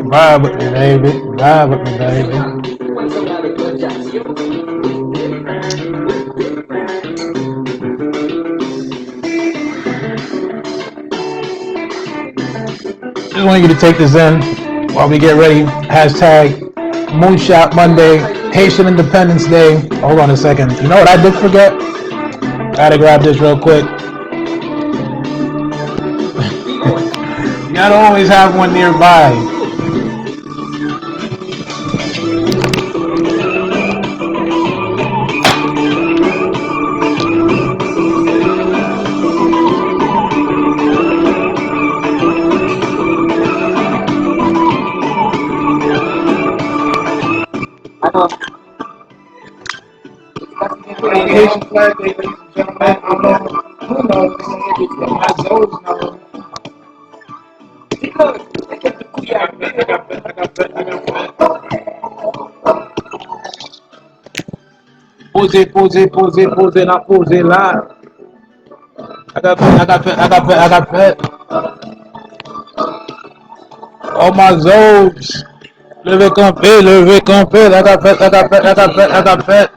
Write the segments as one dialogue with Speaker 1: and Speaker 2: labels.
Speaker 1: Vibe with me, baby. Vibe with me, baby. Just want you to take this in while we get ready. Hashtag Moonshot Monday, Haitian Independence Day. Hold on a second. You know what I did forget? Gotta grab this real quick. You gotta always have one nearby. Haitian flag day, ladies and gentlemen. I don't know who knows. My Zoes know. Pose la pose là. I got pet. All my Zoes. Levez campé. I got pet.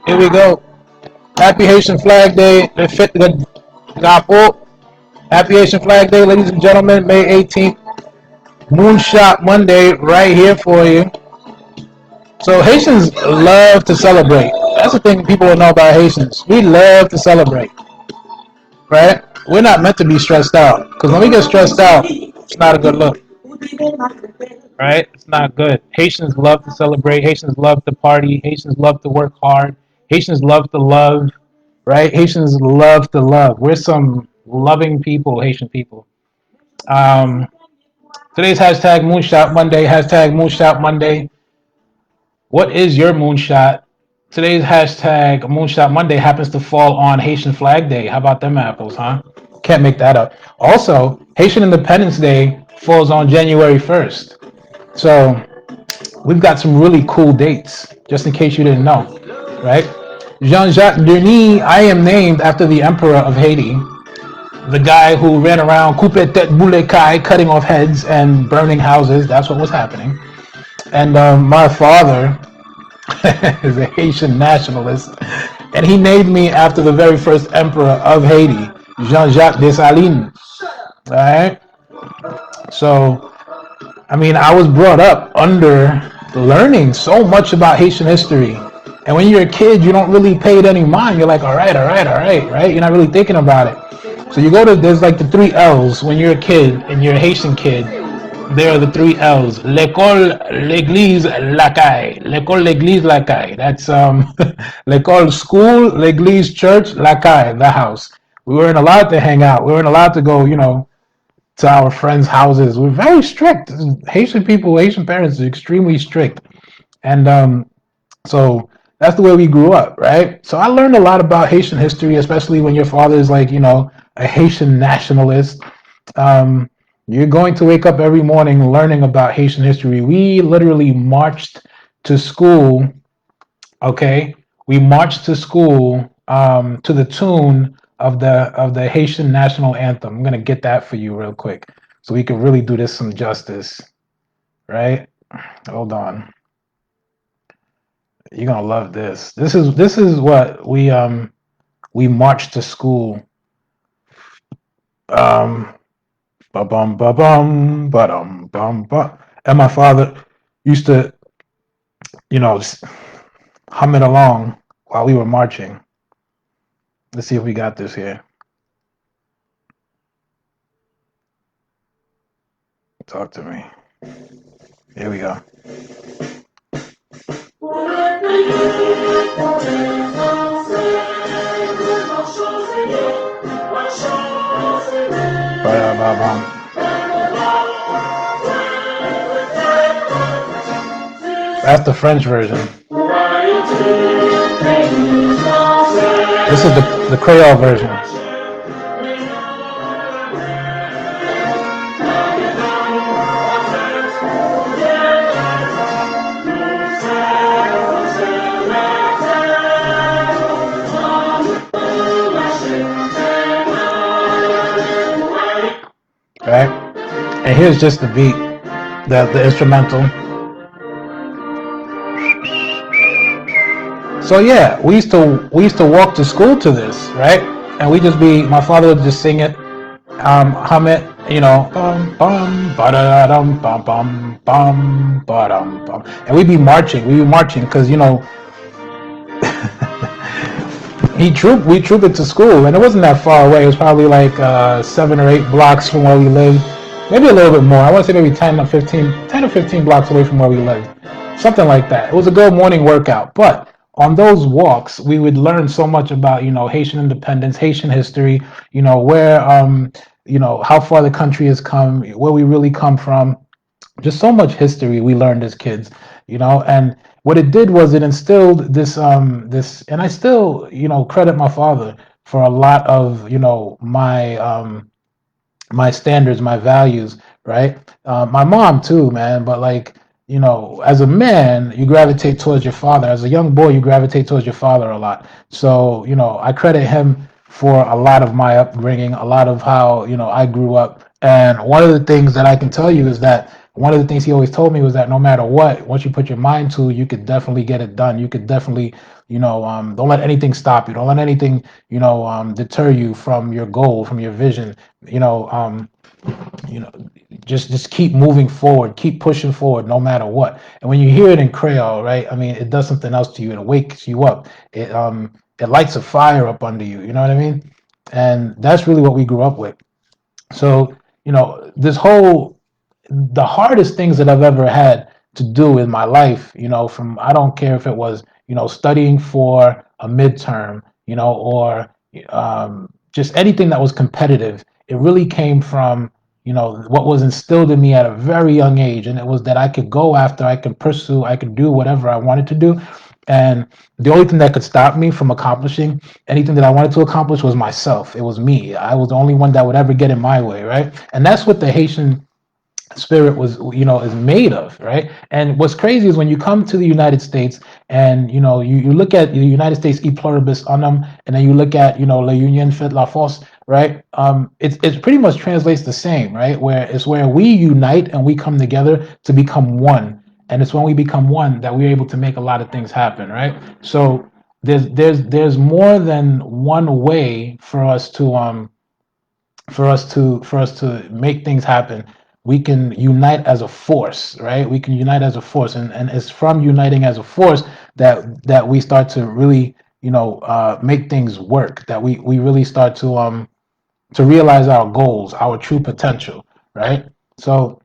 Speaker 1: Here we go. Happy Haitian Flag Day. The fit the drapeau. Happy Haitian Flag Day, ladies and gentlemen. May 18th. Moonshot Monday right here for you. So Haitians love to celebrate. That's the thing people don't know about Haitians. We love to celebrate, right? We're not meant to be stressed out because when we get stressed out, it's not a good look, right? It's not good. Haitians love to celebrate. Haitians love to party. Haitians love to work hard. Haitians love to love, right? Haitians love to love. We're some loving people, Haitian people. Um, Today's hashtag Moonshot Monday. Hashtag Moonshot Monday. What is your moonshot? Today's hashtag Moonshot Monday happens to fall on Haitian Flag Day. How about them apples, huh? Can't make that up. Also, Haitian Independence Day falls on January 1st. So we've got some really cool dates, just in case you didn't know, right? Jean-Jacques Denis, I am named after the Emperor of Haiti, the guy who ran around coupe tête boule caille, cutting off heads and burning houses. That's what was happening. And my father is a Haitian nationalist, and he named me after the very first emperor of Haiti, Jean-Jacques Dessalines. All right. So, I mean, I was brought up under learning so much about Haitian history. And when you're a kid, you don't really pay it any mind. You're like, all right, right? You're not really thinking about it. So you go to, there's like the three L's when you're a kid and you're a Haitian kid. There are the three L's. L'école, l'église, la caille. L'école, l'église, la caille. That's l'école, school, l'église, church, la caille, the house. We weren't allowed to hang out. We weren't allowed to go, to our friends' houses. We're very strict. Haitian people, Haitian parents are extremely strict. And so that's the way we grew up, right? So I learned a lot about Haitian history, especially when your father is like, a Haitian nationalist. You're going to wake up every morning learning about Haitian history. We literally marched to school, okay? We marched to school to the tune of the Haitian national anthem. I'm gonna get that for you real quick so we can really do this some justice, right? Hold on. You're gonna love this. This is what we marched to school. Ba-bum, ba-bum, ba-dum, bum, ba. And my father used to, just hum it along while we were marching. Let's see if we got this here. Talk to me. Here we go. That's the French version. This is the Creole version. here's just the beat, the instrumental. So yeah, we used to walk to school to this, right? And we just be my father would just sing it, hum it, bum bum ba da dum bum bum bum ba dum bum, and we'd be marching. We'd be marching because we trooped it to school, and it wasn't that far away. It was probably like 7 or 8 blocks from where we lived, maybe a little bit more. I want to say maybe 10 or 15 blocks away from where we lived, something like that. It was a good morning workout. But on those walks, we would learn so much about Haitian independence, Haitian history, where how far the country has come, where we really come from, just so much history we learned as kids, and what it did was it instilled this, and I still credit my father for a lot of my standards, my values, right? My mom too, man. But like, as a man, you gravitate towards your father. As a young boy, you gravitate towards your father a lot. So, I credit him for a lot of my upbringing, a lot of how, I grew up. And one of the things that I can tell you is that one of the things he always told me was that no matter what, once you put your mind to, you could definitely get it done. You could definitely, don't let anything stop you. Don't let anything, deter you from your goal, from your vision. You know, um, you know, just keep moving forward, keep pushing forward, no matter what. And when you hear it in Creole, right? I mean, it does something else to you. It wakes you up. It lights a fire up under you. You know what I mean? And that's really what we grew up with. So, this whole the hardest things that I've ever had to do in my life, from I don't care if it was, studying for a midterm, or just anything that was competitive. It really came from, what was instilled in me at a very young age, and it was that I could go after, I could pursue, I could do whatever I wanted to do. And the only thing that could stop me from accomplishing anything that I wanted to accomplish was myself. It was me. I was the only one that would ever get in my way, right? And that's what the Haitian spirit was is made of, right? And what's crazy is when you come to the United States and you look at the United States e pluribus unum, and then you look at la union fait la force, right? It's pretty much translates the same, right? Where it's where we unite and we come together to become one, and it's when we become one that we're able to make a lot of things happen, right? So there's more than one way for us to make things happen. We can unite as a force, right? We can unite as a force, and it's from uniting as a force that we start to really make things work, that we really start to realize our goals, our true potential, right? So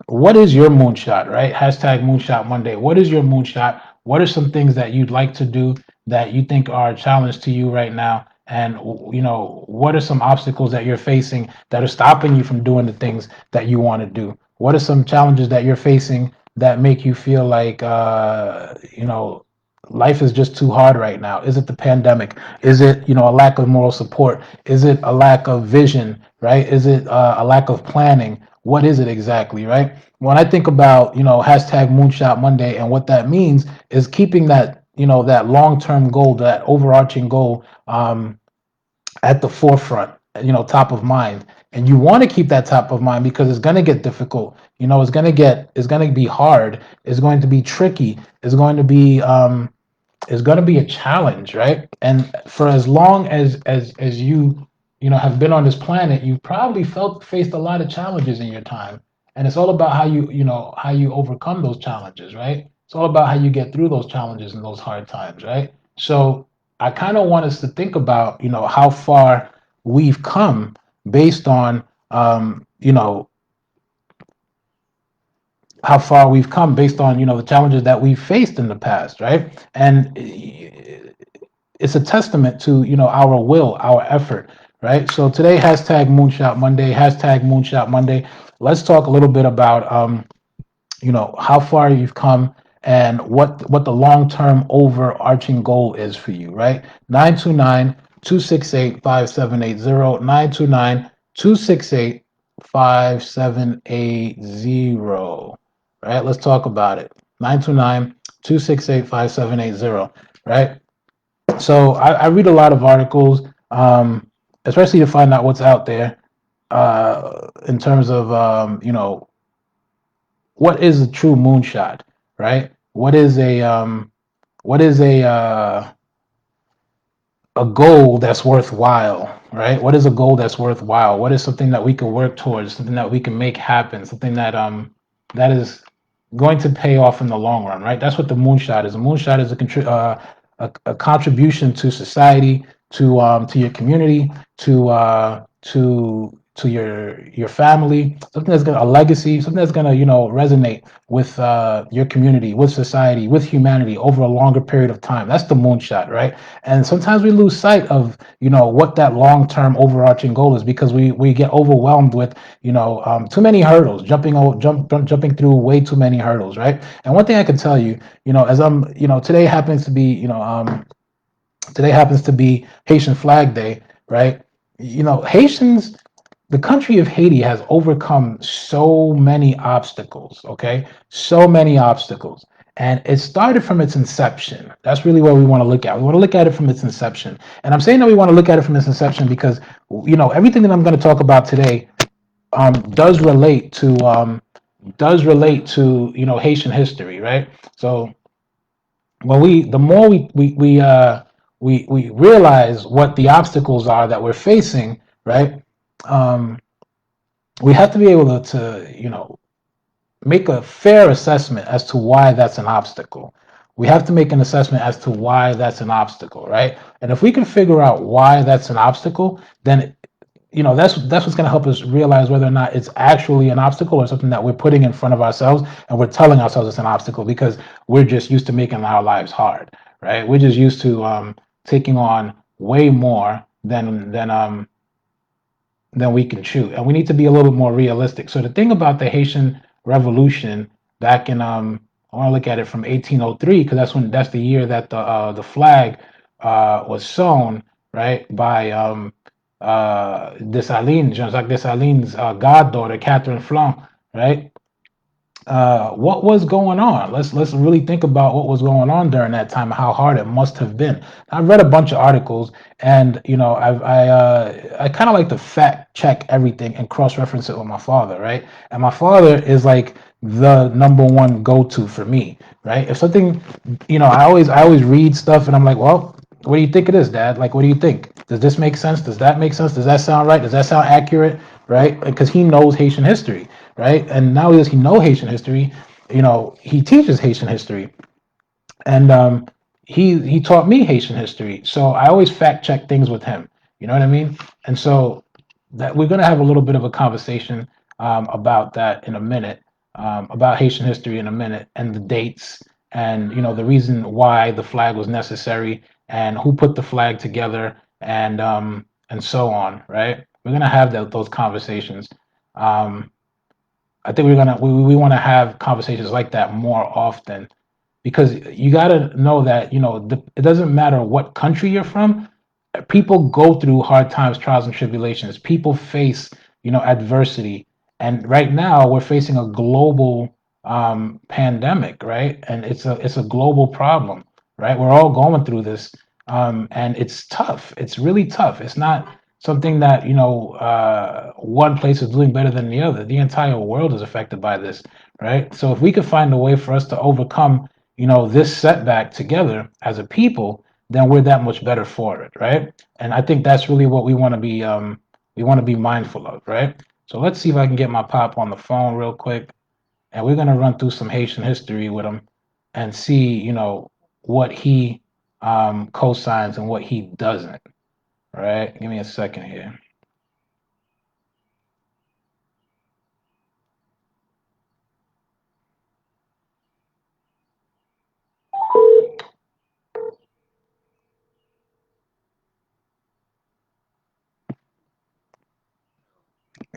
Speaker 1: what is your moonshot, right? Hashtag Moonshot Monday. What is your moonshot? What are some things that you'd like to do that you think are a challenge to you right now? And what are some obstacles that you're facing that are stopping you from doing the things that you want to do? What are some challenges that you're facing that make you feel like life is just too hard right now? Is it the pandemic? Is it a lack of moral support? Is it a lack of vision, right? Is it a lack of planning? What is it exactly, right? When I think about hashtag Moonshot Monday, and what that means is keeping that that long-term goal, that overarching goal, at the forefront, top of mind. And you want to keep that top of mind because it's going to get difficult. It's going to be hard. It's going to be tricky. It's going to be a challenge, right? And for as long as you have been on this planet, you probably faced a lot of challenges in your time. And it's all about how you overcome those challenges, right? It's all about how you get through those challenges and those hard times, right? So I kind of want us to think about how far we've come based on how far we've come based on the challenges that we've faced in the past, right? And it's a testament to our will, our effort, right? So today, hashtag Moonshot Monday, hashtag Moonshot Monday. Let's talk a little bit about how far you've come and what the long-term overarching goal is for you, right? 929-268-5780, 929-268-5780. Right? Let's talk about it. 929-268-5780. Right? So I read a lot of articles, especially to find out what's out there. in terms of what is a true moonshot, right? What is a goal that's worthwhile, right? What is a goal that's worthwhile? What is something that we can work towards, something that we can make happen, something that is going to pay off in the long run, right? That's what the moonshot is. A moonshot is a contribution to society, to your community, to your family, something that's gonna a legacy, something that's gonna resonate with your community, with society, with humanity over a longer period of time. That's the moonshot, right? And sometimes we lose sight of what that long-term overarching goal is because we get overwhelmed with too many hurdles, jumping through way too many hurdles, right? And one thing I can tell you, as I'm today happens to be Haitian Flag Day, right? Haitians, the country of Haiti has overcome so many obstacles, okay? So many obstacles. And it started from its inception. That's really what we want to look at. We want to look at it from its inception. And I'm saying that we want to look at it from its inception because, everything that I'm going to talk about today does relate to Haitian history, right? So the more we realize what the obstacles are that we're facing, right? Um, we have to be able to make a fair assessment as to why that's an obstacle. We have to make an assessment as to why that's an obstacle, right? And if we can figure out why that's an obstacle, then that's what's going to help us realize whether or not it's actually an obstacle or something that we're putting in front of ourselves and we're telling ourselves it's an obstacle because we're just used to making our lives hard, right? We're just used to taking on way more than we can chew, and we need to be a little bit more realistic. So the thing about the Haitian Revolution back in I want to look at it from 1803 because that's the year that the flag was sewn, right, by Dessalines, Jean-Jacques Dessalines' goddaughter, Catherine Flan, right? What was going on? Let's really think about what was going on during that time, how hard it must have been. I've read a bunch of articles, and I kind of like to fact check everything and cross reference it with my father, right? And my father is like the number one go to for me, right? If something, I always read stuff, and I'm like, well, what do you think it is, Dad? Like, what do you think? Does this make sense? Does that make sense? Does that sound right? Does that sound accurate? Right? Because he knows Haitian history, right? And not only does he know Haitian history, he teaches Haitian history, and he taught me Haitian history. So I always fact check things with him. You know what I mean? And so that we're gonna have a little bit of a conversation about that in a minute, about Haitian history in a minute, and the dates, and the reason why the flag was necessary, and who put the flag together, and so on. Right? We're gonna have those conversations. Um, I think we want to have conversations like that more often because you got to know that it doesn't matter what country you're from. People go through hard times, trials, and tribulations. People face adversity, and right now we're facing a global pandemic, right? And it's a global problem, right? We're all going through this, and it's tough. It's really tough. It's not something that one place is doing better than the other. The entire world is affected by this, right? So if we could find a way for us to overcome this setback together as a people, then we're that much better for it, right? And I think that's really what we want to be mindful of, right? So let's see if I can get my pop on the phone real quick, and we're gonna run through some Haitian history with him and see what he co-signs and what he doesn't. Right? Give me a second here.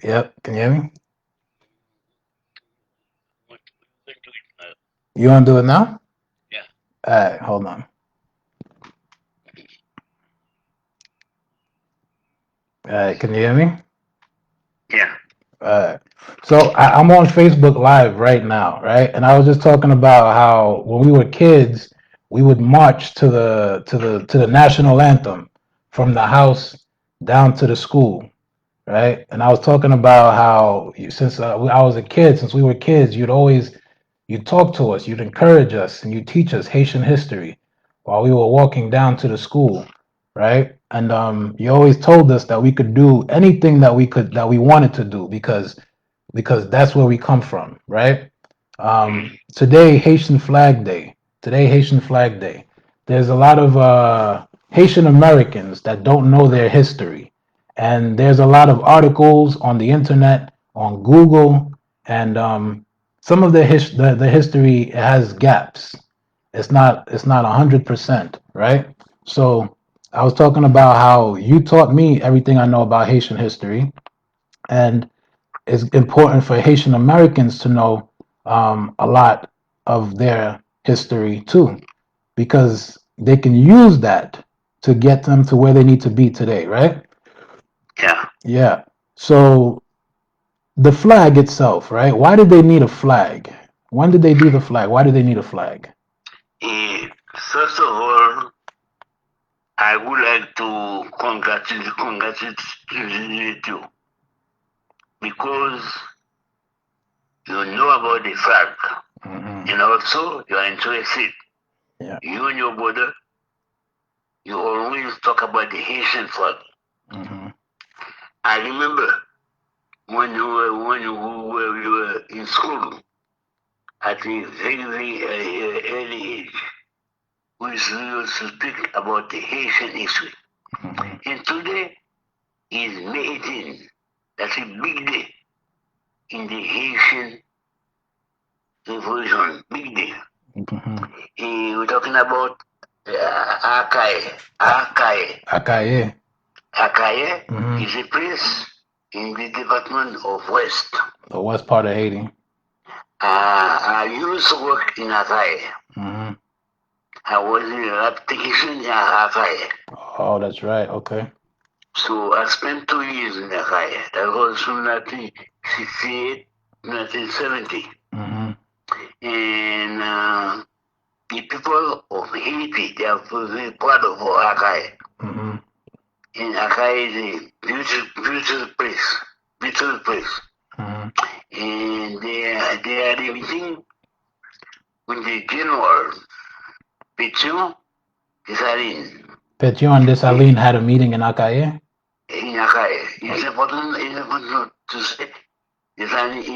Speaker 1: Yep. Can you hear me? You want to do it now? All right. Hold on. All right. Can you hear me? All right. So I'm on Facebook Live right now, right? And I was just talking about how when we were kids, we would march to the national anthem from the house down to the school, right? And I was talking about how since I was a kid, since we were kids, you'd talk to us, you'd encourage us, and you teach us Haitian history while we were walking down to the school, right? And you always told us that we could do anything that we wanted to do because that's where we come from, right? Today, Haitian Flag Day. Today, Haitian Flag Day. There's a lot of Haitian Americans that don't know their history, and there's a lot of articles on the internet, on Google, and some of the history has gaps. It's not 100%, right? So I was talking about how you taught me everything I know about Haitian history, and it's important for Haitian Americans to know a lot of their history too, because they can use that to get them to where they need to be today, right?
Speaker 2: Yeah.
Speaker 1: Yeah. So the flag itself, right? Why did they need a flag? When did they do the flag? Why did they need a flag?
Speaker 2: First of all, I would like to congratulate you because you know about the flag and also you are interested.
Speaker 1: Yeah.
Speaker 2: You and your brother, you always talk about the Haitian flag. I remember when you were in school at a very early age, we used to speak about the Haitian history. And today is May 18. That's a big day in the Haitian revolution. Big day. We're talking about Akaye.
Speaker 1: Akaye.
Speaker 2: Akaye is a place in the department of West.
Speaker 1: The west part of Haiti.
Speaker 2: I used to work in Akaye. I was in a lab technician in Akaye.
Speaker 1: Oh, that's right. Okay.
Speaker 2: So I spent 2 years in Akaye. That was from 1968, 1970. And the people of Haiti, they are very proud of Akaye. And Akaye is a beautiful place. Beautiful place. And they are meeting with the general Pétion Dessalines.
Speaker 1: Pétion and Dessalines had a meeting in Akaye?
Speaker 2: In Akaye. It's important to say Dessalines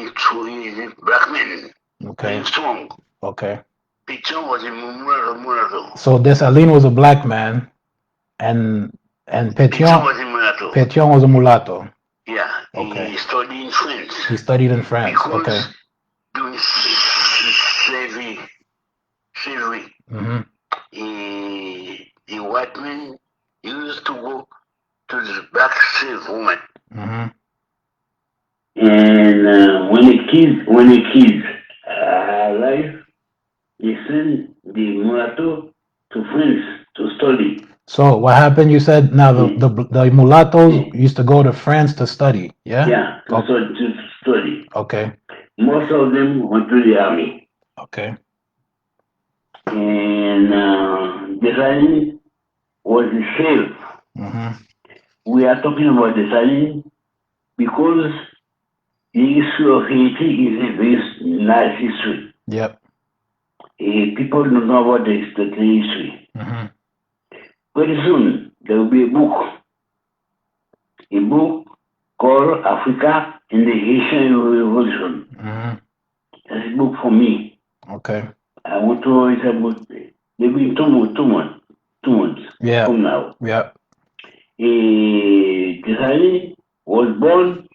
Speaker 2: is a black man.
Speaker 1: Okay.
Speaker 2: Very strong.
Speaker 1: Okay.
Speaker 2: Pétion was a mulatto.
Speaker 1: So Dessalines was a black man, and
Speaker 2: Pétion was a mulatto.
Speaker 1: Pétion was a mulatto.
Speaker 2: Yeah.
Speaker 1: Okay.
Speaker 2: He studied in France.
Speaker 1: He studied in France.
Speaker 2: Because
Speaker 1: Okay.
Speaker 2: during slavery, the white men used to go to the black slave woman. And when the kids are alive, they send the mulatto to France to study.
Speaker 1: So what happened? You said now the mulattoes used to go to France to study. Yeah.
Speaker 2: Yeah, to study.
Speaker 1: Okay.
Speaker 2: Most of them went to the army.
Speaker 1: Okay.
Speaker 2: And Dessalines was a slave. We are talking about Dessalines because the history of Haiti is a very nice history.
Speaker 1: Yep.
Speaker 2: People don't know about the history. Very soon there will be a book called Africa in the Haitian Revolution. That's a book for me.
Speaker 1: Okay.
Speaker 2: I want to write about maybe two months
Speaker 1: Yeah.
Speaker 2: from now.
Speaker 1: Yeah.
Speaker 2: Dessalines was born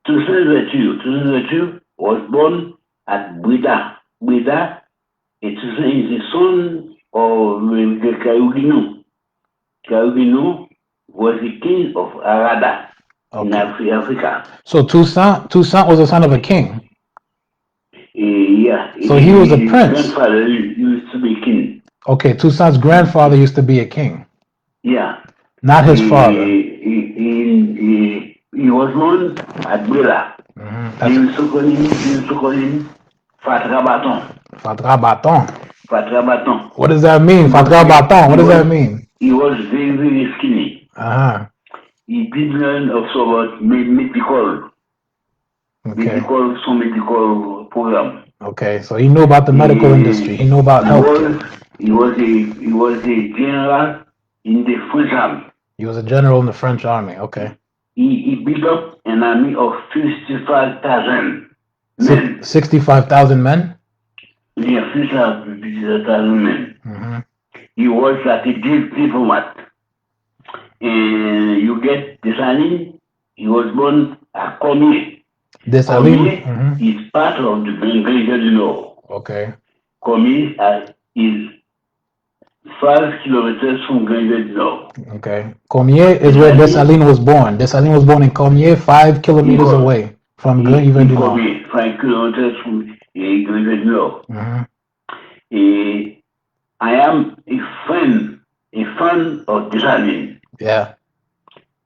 Speaker 2: to Saint-Vertu was born at Brida. Brida is the son of Kaugino. Kaugino was the king of Arada in Africa.
Speaker 1: So Toussaint was the son of a king.
Speaker 2: Yeah.
Speaker 1: So he was a prince.
Speaker 2: His grandfather used to be king.
Speaker 1: Okay, Toussaint's grandfather used to be a king.
Speaker 2: Yeah.
Speaker 1: Not his father.
Speaker 2: He was born at Bela. They used to call him Fatrabaton. Fatrabaton.
Speaker 1: What does that mean? Fatrabaton. What does that mean?
Speaker 2: He was very, very skinny. he did learn also about
Speaker 1: Okay.
Speaker 2: some medical program.
Speaker 1: Okay. So he knew about the medical industry.
Speaker 2: He,
Speaker 1: He knew about
Speaker 2: he
Speaker 1: healthcare.
Speaker 2: was he was a general in the French army.
Speaker 1: He was a general in the French army. Okay.
Speaker 2: He built up an army of 55,000 men.
Speaker 1: 65,000 men.
Speaker 2: Yeah, 55,000 men.
Speaker 1: Mm-hmm.
Speaker 2: He was like a diplomat. And you get Desalegn, he was born at Cormier.
Speaker 1: Desalegn.
Speaker 2: Cormier
Speaker 1: Mm-hmm.
Speaker 2: is part of the Belgian du Nord.
Speaker 1: Okay.
Speaker 2: Cormier is 5 kilometers from Belgian du Nord.
Speaker 1: Okay. Cormier is where Desalegn was born. Desalegn was born in Cormier, 5 kilometers away from Grand-Yvon du Nord.
Speaker 2: Cormier, 5 kilometers from Belgian du Nord.
Speaker 1: Mm-hmm.
Speaker 2: I am a fan of Desalegn.
Speaker 1: Yeah.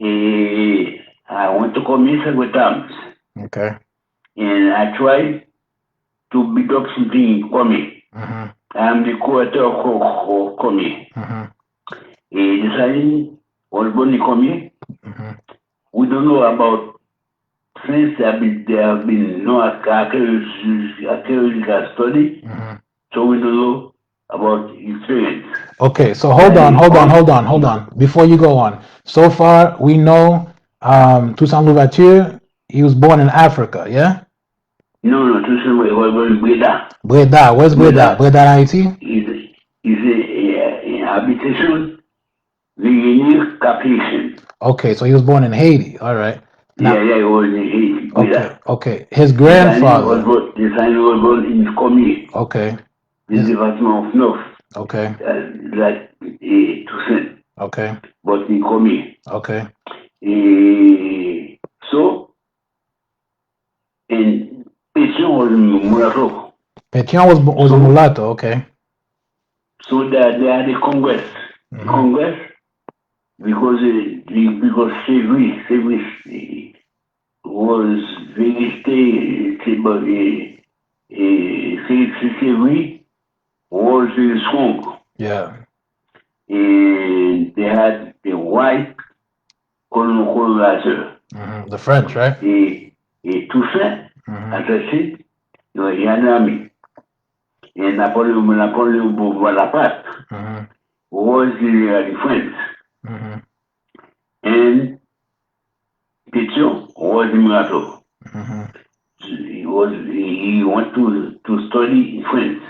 Speaker 2: I went to Cormier several times.
Speaker 1: Okay.
Speaker 2: And I tried to build up something in Cormier.
Speaker 1: Mm-hmm.
Speaker 2: I am the co-author of Cormier.
Speaker 1: Mm-hmm.
Speaker 2: Desalegn was born in Cormier.
Speaker 1: Mm-hmm.
Speaker 2: We don't know about since there have been no archaeological study,
Speaker 1: Mm-hmm.
Speaker 2: so we don't know about experience.
Speaker 1: Okay, so hold on. Before you go on, so far we know Toussaint Louverture, he was born in Africa, yeah?
Speaker 2: No, Toussaint was born in Breda.
Speaker 1: Breda, where's Breda? Breda, Haiti?
Speaker 2: Is a habitation, the unique Haitian.
Speaker 1: Okay, so he was born in Haiti, all right. Now,
Speaker 2: He was in Haiti.
Speaker 1: okay. His grandfather.
Speaker 2: Desalegn was born in Cormier.
Speaker 1: Okay.
Speaker 2: The Department of North.
Speaker 1: Okay.
Speaker 2: Like Toussaint.
Speaker 1: Okay.
Speaker 2: But in Cormier.
Speaker 1: Okay.
Speaker 2: So, and Pétion was mulatto.
Speaker 1: Pétion was a mulatto, okay.
Speaker 2: So they had a Congress.
Speaker 1: Mm-hmm.
Speaker 2: Congress, because slavery was very stable. Slavery was very strong.
Speaker 1: Yeah.
Speaker 2: And they had the white colonizer.
Speaker 1: Mm-hmm. The French, right?
Speaker 2: Toussaint, as I said, he had an army. And Napoleon Bonaparte was the French.
Speaker 1: Mm-hmm.
Speaker 2: And Pétion was the mulatto.
Speaker 1: Mm-hmm.
Speaker 2: He wanted to study in France.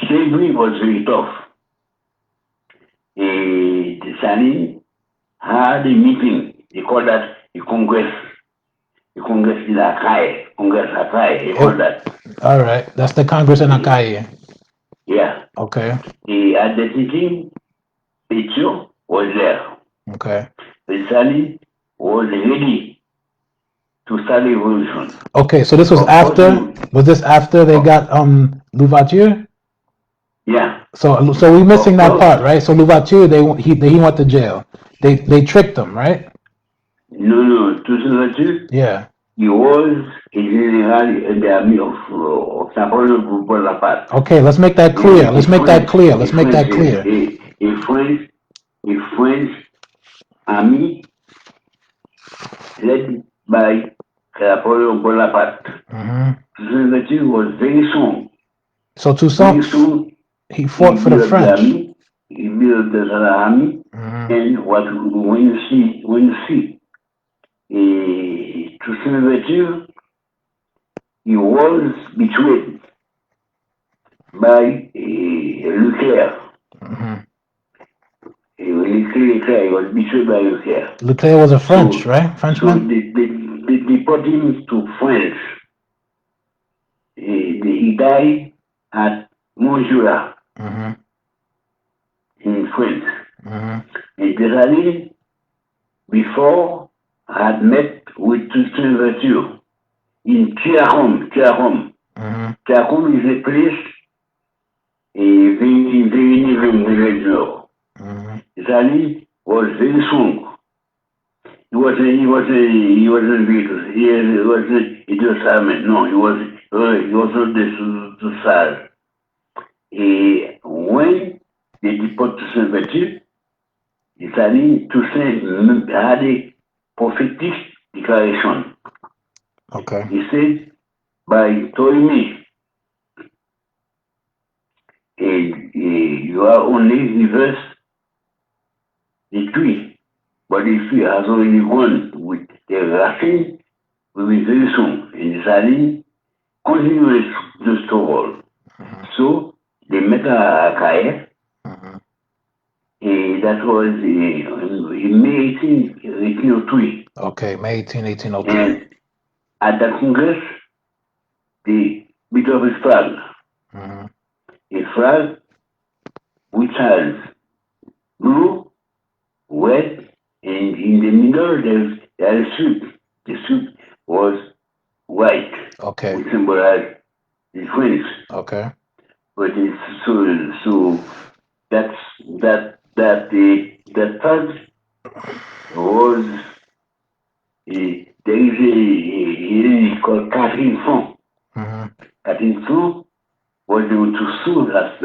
Speaker 2: Slavery was very tough. Desalegn had a meeting. They called that a Congress. The Congress in Akai. Congress Akai, they call that.
Speaker 1: All right. That's the Congress in Akai.
Speaker 2: Yeah.
Speaker 1: Okay.
Speaker 2: At the meeting, Pétion was there.
Speaker 1: Okay.
Speaker 2: Desalegn was ready to start the revolution.
Speaker 1: Okay, so this was after they got Louverture?
Speaker 2: Yeah.
Speaker 1: So we missing that part, right? So Louverture, he went to jail. They tricked him, right?
Speaker 2: No, Toussaint.
Speaker 1: Yeah.
Speaker 2: He was a general in the army of Napoleon Bonaparte.
Speaker 1: Okay, let's make that clear. A
Speaker 2: French army led by Napoleon Bonaparte. Toussaint was very strong.
Speaker 1: So Toussaint, he fought for the French.
Speaker 2: He built the army, and when you see Toussaint, he was betrayed by Leclerc. Leclerc was betrayed by Leclerc.
Speaker 1: Leclerc was a Frenchman?
Speaker 2: So they deported him to France. He died at Moonshot in France. And Desalegn, before, had met with Toussaint in Tiarom. Tiarom is a place very near the Nord. Desalegn was very strong. He wasn't Beatles. He wasn't Idiosamen. No, he was not the Sal. When they deported Toussaint, C'est-à-dire, Toussaint had a prophetic declaration.
Speaker 1: Okay.
Speaker 2: He said, by Ptolemy, you are only reverse the tree, but the tree has already gone with the racine will be very soon. And the saline continues to store. So they make a cahier, that was in May 1803.
Speaker 1: Okay, May 18, 1803.
Speaker 2: And at the Congress, they beat up a flag. A flag which has blue, red, and in the middle there's a sweep. The sweep was white,
Speaker 1: Okay.
Speaker 2: which symbolized the French.
Speaker 1: Okay.
Speaker 2: But it's so that flag was there is a lady called Catherine Font. Catherine Font was able to sue that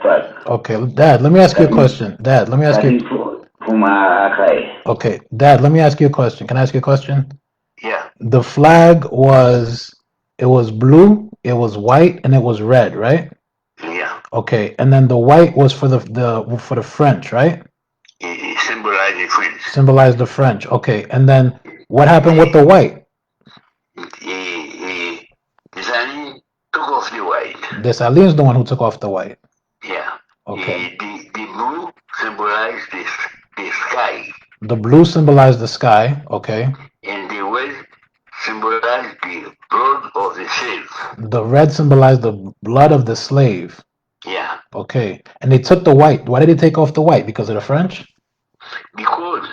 Speaker 2: flag.
Speaker 1: Okay, Dad, let me ask you a question. Dad, let me ask you.
Speaker 2: Catherine Font from Akai.
Speaker 1: Okay, Dad, let me ask you a question. Can I ask you a question?
Speaker 2: Yeah.
Speaker 1: The flag was, it was blue, it was white, and it was red, right?
Speaker 2: Yeah.
Speaker 1: Okay, and then the white was for the French, right?
Speaker 2: It symbolized the French.
Speaker 1: Symbolized the French. Okay, and then what happened with the white?
Speaker 2: Desailly took off the white.
Speaker 1: Dessalines the one who took off the white.
Speaker 2: Yeah.
Speaker 1: Okay.
Speaker 2: The blue symbolized the sky.
Speaker 1: The blue symbolized the sky. Okay.
Speaker 2: And the red symbolized the blood of the slave.
Speaker 1: The red symbolized the blood of the slave.
Speaker 2: Yeah.
Speaker 1: Okay. And they took the white. Why did they take off the white? Because of the French?
Speaker 2: Because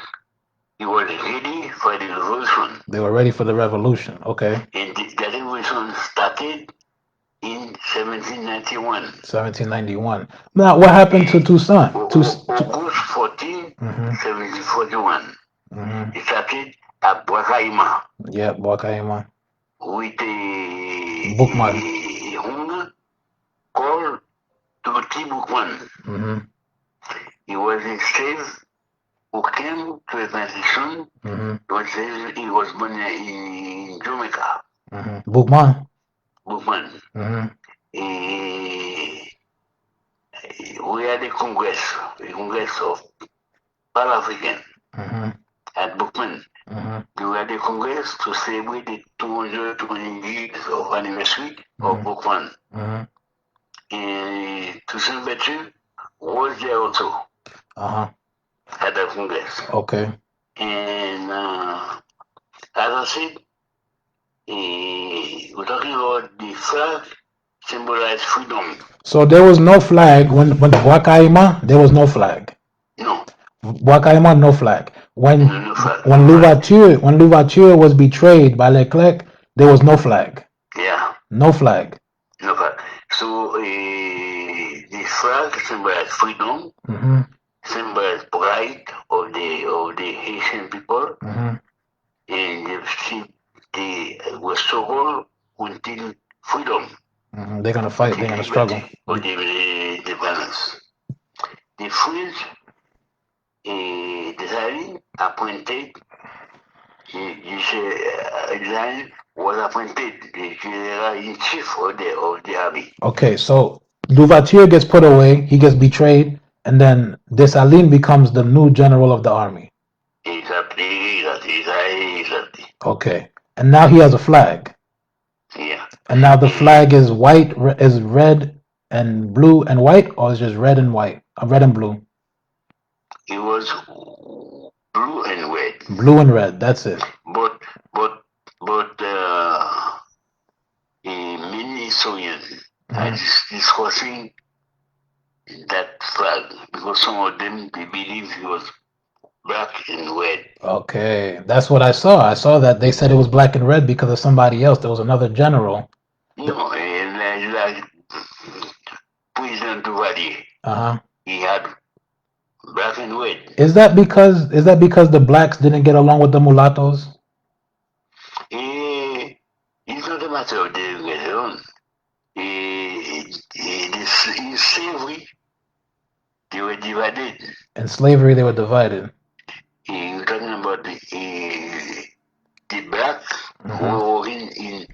Speaker 2: he was ready for the revolution.
Speaker 1: They were ready for the revolution. Okay.
Speaker 2: And the revolution started in 1791.
Speaker 1: 1791. Now, what happened to Toussaint?
Speaker 2: August 14, 1741. It started at Boakaima.
Speaker 1: Yeah, Boakaima.
Speaker 2: With a
Speaker 1: Bookman.
Speaker 2: home called Tuti Bookman. He was a slave who came to a plantation. He was born in Jamaica.
Speaker 1: Bookman.
Speaker 2: Bookman. We had a congress of Pan-African at Bookman. We had a congress to celebrate the 220 years of anniversary of Bookman. And Toussaint Louverture was there also at the congress.
Speaker 1: Okay.
Speaker 2: And as I said, we're talking about the flag symbolized freedom.
Speaker 1: So there was no flag when Boakaima, there was no flag.
Speaker 2: No.
Speaker 1: Boakaima, no flag. When Louverture was betrayed by Leclerc, there was no flag.
Speaker 2: Yeah.
Speaker 1: No flag.
Speaker 2: No flag. So the flag symbolized freedom, symbolized pride of the Haitian people, and they were struggle until freedom.
Speaker 1: They're gonna fight. They're gonna struggle.
Speaker 2: Or the balance. The French, Desailly appointed. Desailly was appointed the general in chief of the army.
Speaker 1: Okay, so Louverture gets put away. He gets betrayed, and then Dessalines becomes the new general of the army.
Speaker 2: Exactly.
Speaker 1: Okay, and now he has a flag.
Speaker 2: Yeah.
Speaker 1: And now the flag is white, is red and blue and white, or is just red and white, red and blue?
Speaker 2: It was blue and red.
Speaker 1: Blue and red. That's it.
Speaker 2: But many historians are discussing that flag because some of them they believe it was black and red.
Speaker 1: Okay, that's what I saw. I saw that they said it was black and red because of somebody else. There was another general.
Speaker 2: No, like President Duvalier. He had black and red.
Speaker 1: Is that because the blacks didn't get along with the mulattoes?
Speaker 2: It's not a matter of getting along. In slavery, they were divided.
Speaker 1: In slavery, they were divided.
Speaker 2: You're talking about the black who were working in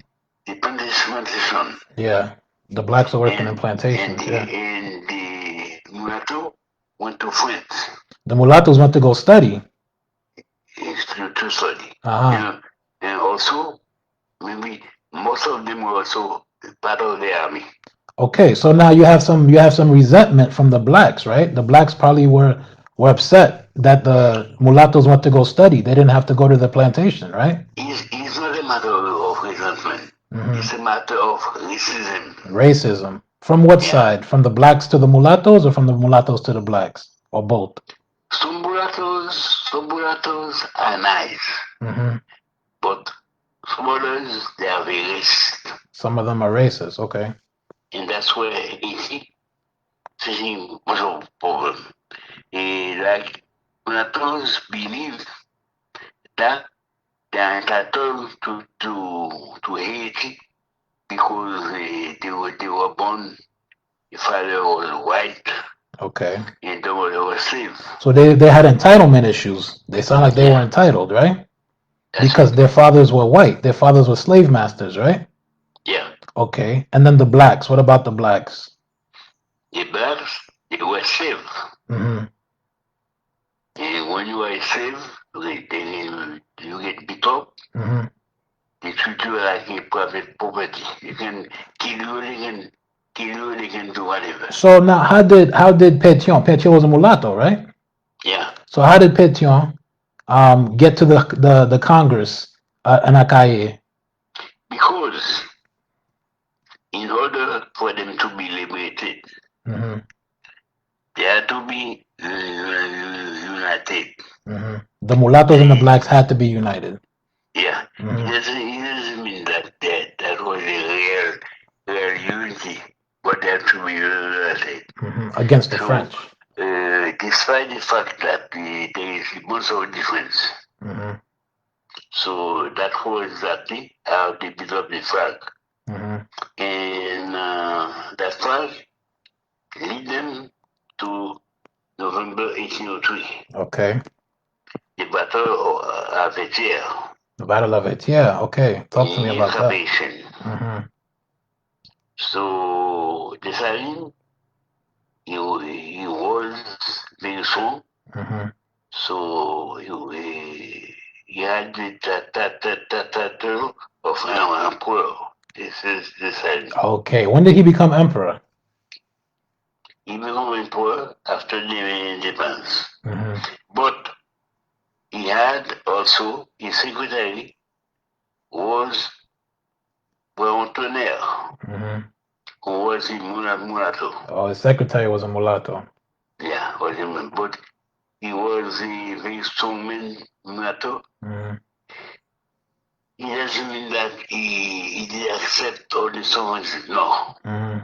Speaker 2: the plantation.
Speaker 1: Yeah, the blacks were working in
Speaker 2: And
Speaker 1: plantations. Yeah,
Speaker 2: the mulatto went to France
Speaker 1: the mulattoes went to go study.
Speaker 2: to study.
Speaker 1: Uh huh.
Speaker 2: And also maybe most of them were also part of the army.
Speaker 1: Okay, so now you have some resentment from the blacks, right? The blacks probably were upset that the mulattoes went to go study. They didn't have to go to the plantation, right?
Speaker 2: It's not a matter of resentment. It's a matter of racism.
Speaker 1: Racism. From what
Speaker 2: Yeah.
Speaker 1: side? From the blacks to the mulattoes, or from the mulattoes to the blacks, or both?
Speaker 2: Some mulattoes are nice,
Speaker 1: Hmm.
Speaker 2: but some others they are very racist.
Speaker 1: Some of them are racist. Okay.
Speaker 2: And that's where c'est much of a problem. Like mulattoes believe that they are entitled to Haiti because they were born, the father was white
Speaker 1: Okay.
Speaker 2: and the mother was slave.
Speaker 1: So they had entitlement issues. They sound like they were
Speaker 2: Yeah,
Speaker 1: entitled, right?
Speaker 2: that's
Speaker 1: Because
Speaker 2: it.
Speaker 1: their fathers were white. Their fathers were slave masters, right?
Speaker 2: Yeah.
Speaker 1: Okay. And then the blacks. What about the blacks?
Speaker 2: The blacks, they were slave.
Speaker 1: Hmm.
Speaker 2: And when you are a slave, you get beat up.
Speaker 1: Hmm.
Speaker 2: They treat you like a private property. You can kill you, they can do whatever.
Speaker 1: So now, how did Pétion? Pétion was a mulatto, right?
Speaker 2: Yeah.
Speaker 1: So how did Pétion get to the Congress in Akaye?
Speaker 2: Because in order for them to be liberated,
Speaker 1: Hmm.
Speaker 2: they had to be united.
Speaker 1: The mulattoes and the blacks had to be united.
Speaker 2: Yeah.
Speaker 1: Hmm.
Speaker 2: It doesn't mean that was a real unity, but they have to be united.
Speaker 1: Against the
Speaker 2: So,
Speaker 1: French.
Speaker 2: despite the fact that there is most of difference,
Speaker 1: Hmm.
Speaker 2: so that was exactly how they built up the flag.
Speaker 1: Hmm.
Speaker 2: And that flag lead them to November 1803,
Speaker 1: Okay.
Speaker 2: the Battle of Etier
Speaker 1: The Battle of it. Yeah. Okay. Talk to me
Speaker 2: in
Speaker 1: about that.
Speaker 2: Haitian.
Speaker 1: Hmm.
Speaker 2: So Dessalines, he was very strong.
Speaker 1: Hmm.
Speaker 2: So he had the title of emperor. This is Dessalines.
Speaker 1: Okay. When did he become emperor?
Speaker 2: He became emperor after the independence.
Speaker 1: Hmm.
Speaker 2: But he had also his secretary was Tonnerre,
Speaker 1: Hmm.
Speaker 2: who was in mulatto.
Speaker 1: Oh, his secretary was a mulatto.
Speaker 2: Yeah, was him, but he was a very strong man, mulatto.
Speaker 1: Hmm.
Speaker 2: It doesn't mean that he did accept all the sovereignty. No.
Speaker 1: Hmm.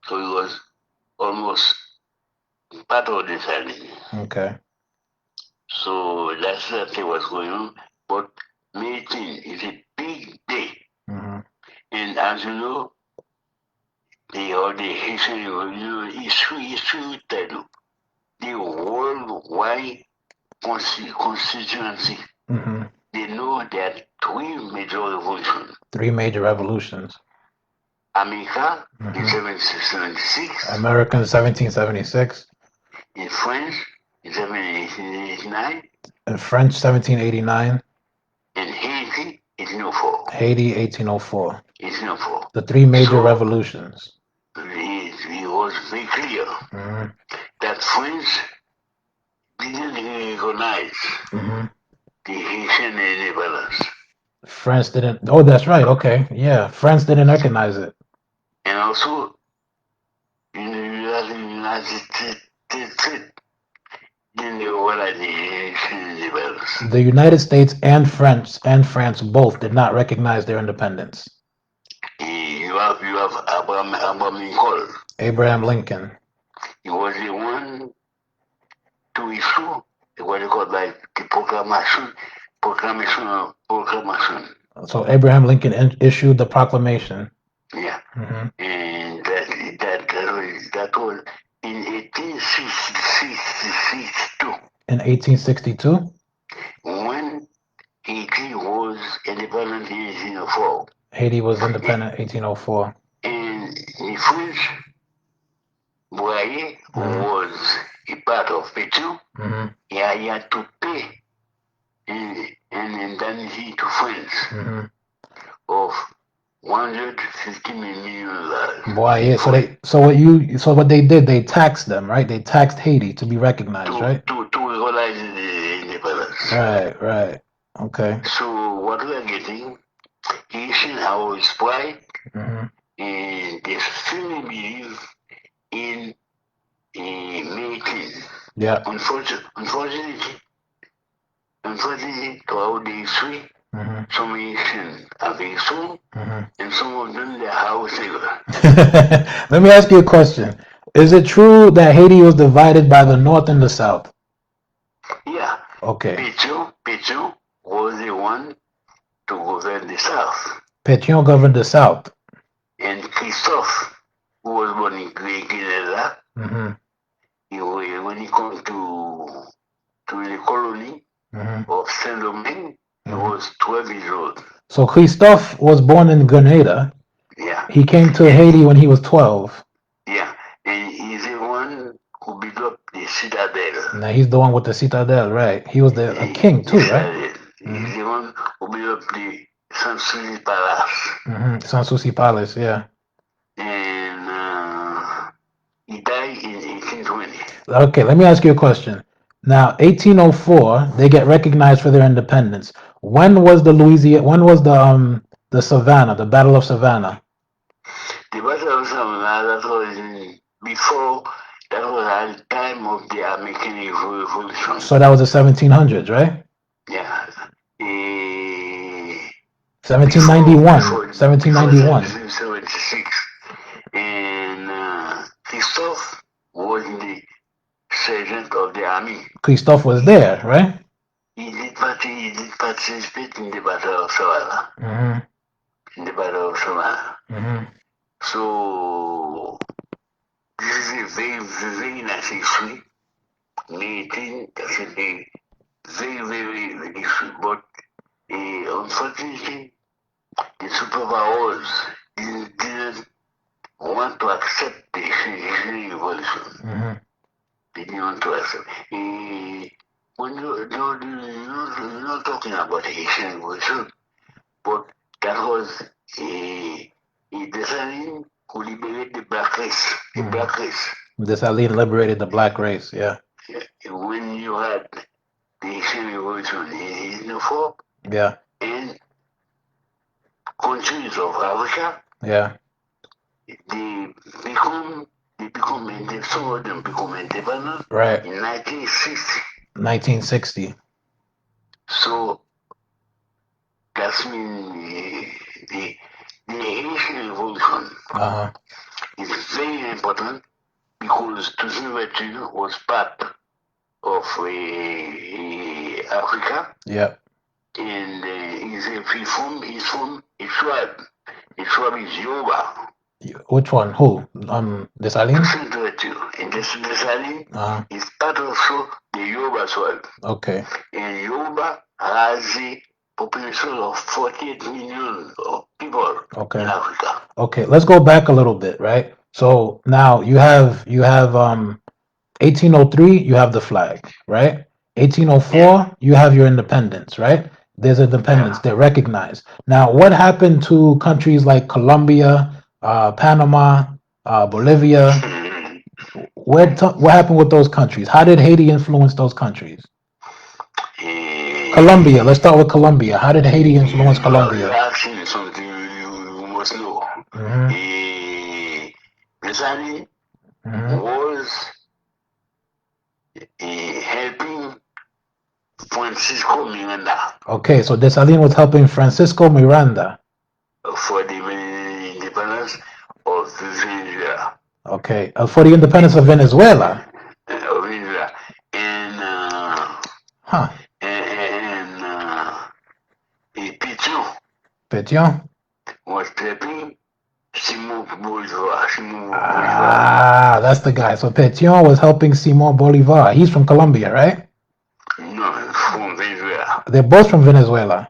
Speaker 2: So he was almost part of the family.
Speaker 1: Okay.
Speaker 2: So that's what was going on. But May 18 is a big day.
Speaker 1: Hmm.
Speaker 2: And as you know, the Haitian history will tell you the worldwide constituency.
Speaker 1: Hmm.
Speaker 2: They know that three major revolutions.
Speaker 1: 3 major revolutions.
Speaker 2: America in
Speaker 1: Hmm.
Speaker 2: 1776,
Speaker 1: American 1776.
Speaker 2: in France in 1789,
Speaker 1: In French 1789.
Speaker 2: and Haiti in 1804.
Speaker 1: Haiti 1804.
Speaker 2: 1804.
Speaker 1: The three major
Speaker 2: So
Speaker 1: revolutions.
Speaker 2: it was very clear
Speaker 1: Hmm.
Speaker 2: that France didn't recognize
Speaker 1: Hmm.
Speaker 2: the Haitian independence.
Speaker 1: France didn't. Oh, that's right. Okay. Yeah. France didn't recognize it.
Speaker 2: And also, in the United States didn't recognize the Haitian independence.
Speaker 1: The United States and France both did not recognize their independence.
Speaker 2: You have Abraham Lincoln.
Speaker 1: Abraham Lincoln.
Speaker 2: He was the one to issue what they call like the proclamation.
Speaker 1: So Abraham Lincoln issued the proclamation.
Speaker 2: Yeah,
Speaker 1: Hmm.
Speaker 2: and that was in 1866.
Speaker 1: in 1862?
Speaker 2: When Haiti was independent in 1804.
Speaker 1: Haiti was independent 1804.
Speaker 2: And the French Boyer, who was a part of Petu, he had to pay an indemnity to France of $150 million.
Speaker 1: Boy, yeah. So what they did, they taxed them, right? They taxed Haiti to be recognized, right?
Speaker 2: To realize the independence.
Speaker 1: Right. Okay.
Speaker 2: So what we are getting, Haitian have his pride, and they firmly believe in making.
Speaker 1: Yeah.
Speaker 2: Unfortunately, throughout the history, some Haitians are being sold, and some of them they are house nigger.
Speaker 1: Let me ask you a question. Is it true that Haiti was divided by the North and the South?
Speaker 2: Yeah.
Speaker 1: Okay.
Speaker 2: Pétion was the one to govern the South.
Speaker 1: Pétion governed the South.
Speaker 2: And Christophe, who was born in Grenada, when he came to the colony of Saint-Domingue, he was 12 years old.
Speaker 1: So Christophe was born in Grenada.
Speaker 2: Yeah.
Speaker 1: He came to Haiti when he was 12.
Speaker 2: Yeah. And he's the one who built up the citadel.
Speaker 1: Now he's the one with the citadel, right? He was a king too, right?
Speaker 2: He's the one who built up the Sanssouci Palace.
Speaker 1: Sanssouci Palace, yeah.
Speaker 2: And he died in 1820.
Speaker 1: Okay, let me ask you a question. Now, 1804, they get recognized for their independence. When was the Savannah, the Battle of Savannah?
Speaker 2: The Battle of Savannah, that was before, that was at the time of the American Revolution.
Speaker 1: So that was the 1700s, right?
Speaker 2: Yeah.
Speaker 1: 1791. 1791.
Speaker 2: 76. And Christophe was the sergeant of the army.
Speaker 1: Christophe was there, right?
Speaker 2: He did participate in the Battle of Savannah. In the Battle of Savannah. So this is a very, very nice history. Meeting, that's a very, very history. But unfortunately, the superpowers didn't want to accept the Haitian Revolution. They didn't want to accept. When you're not talking about the Haitian Revolution, but that was a Dessalines who liberated the black race. The black race.
Speaker 1: Dessalines liberated the black race, yeah.
Speaker 2: When you had the Haitian Revolution in 1804,
Speaker 1: yeah,
Speaker 2: and countries of Africa,
Speaker 1: yeah,
Speaker 2: some of them become independent,
Speaker 1: right,
Speaker 2: in 1960.
Speaker 1: 1960.
Speaker 2: So that's mean the Haitian Revolution is very important because Toussaint was part of Africa.
Speaker 1: Yeah.
Speaker 2: And he's from a tribe. The tribe is Yoruba.
Speaker 1: Which one? Who? Dessalines?
Speaker 2: And Dessalines is part also the Yoruba tribe.
Speaker 1: Okay.
Speaker 2: And Yoruba has a population of 48 million of people in Africa.
Speaker 1: Okay, let's go back a little bit, right? So now you have 1803, you have the flag, right? 1804, you have your independence, right? There's independence, they're recognized. Now, what happened to countries like Colombia, Panama, Bolivia? What happened with those countries? How did Haiti influence those countries? Colombia, let's start with Colombia. How did Haiti influence Colombia?
Speaker 2: You're asking something you must know. Dessalines was helping Francisco Miranda.
Speaker 1: Okay, so Dessalines was helping Francisco Miranda
Speaker 2: for the independence of Venezuela.
Speaker 1: Okay, for the independence of Venezuela.
Speaker 2: Venezuela. And
Speaker 1: Pétion
Speaker 2: was helping Simon Bolivar.
Speaker 1: Ah, that's the guy. So Pétion was helping Simon Bolivar. He's from Colombia, right? They're both from Venezuela.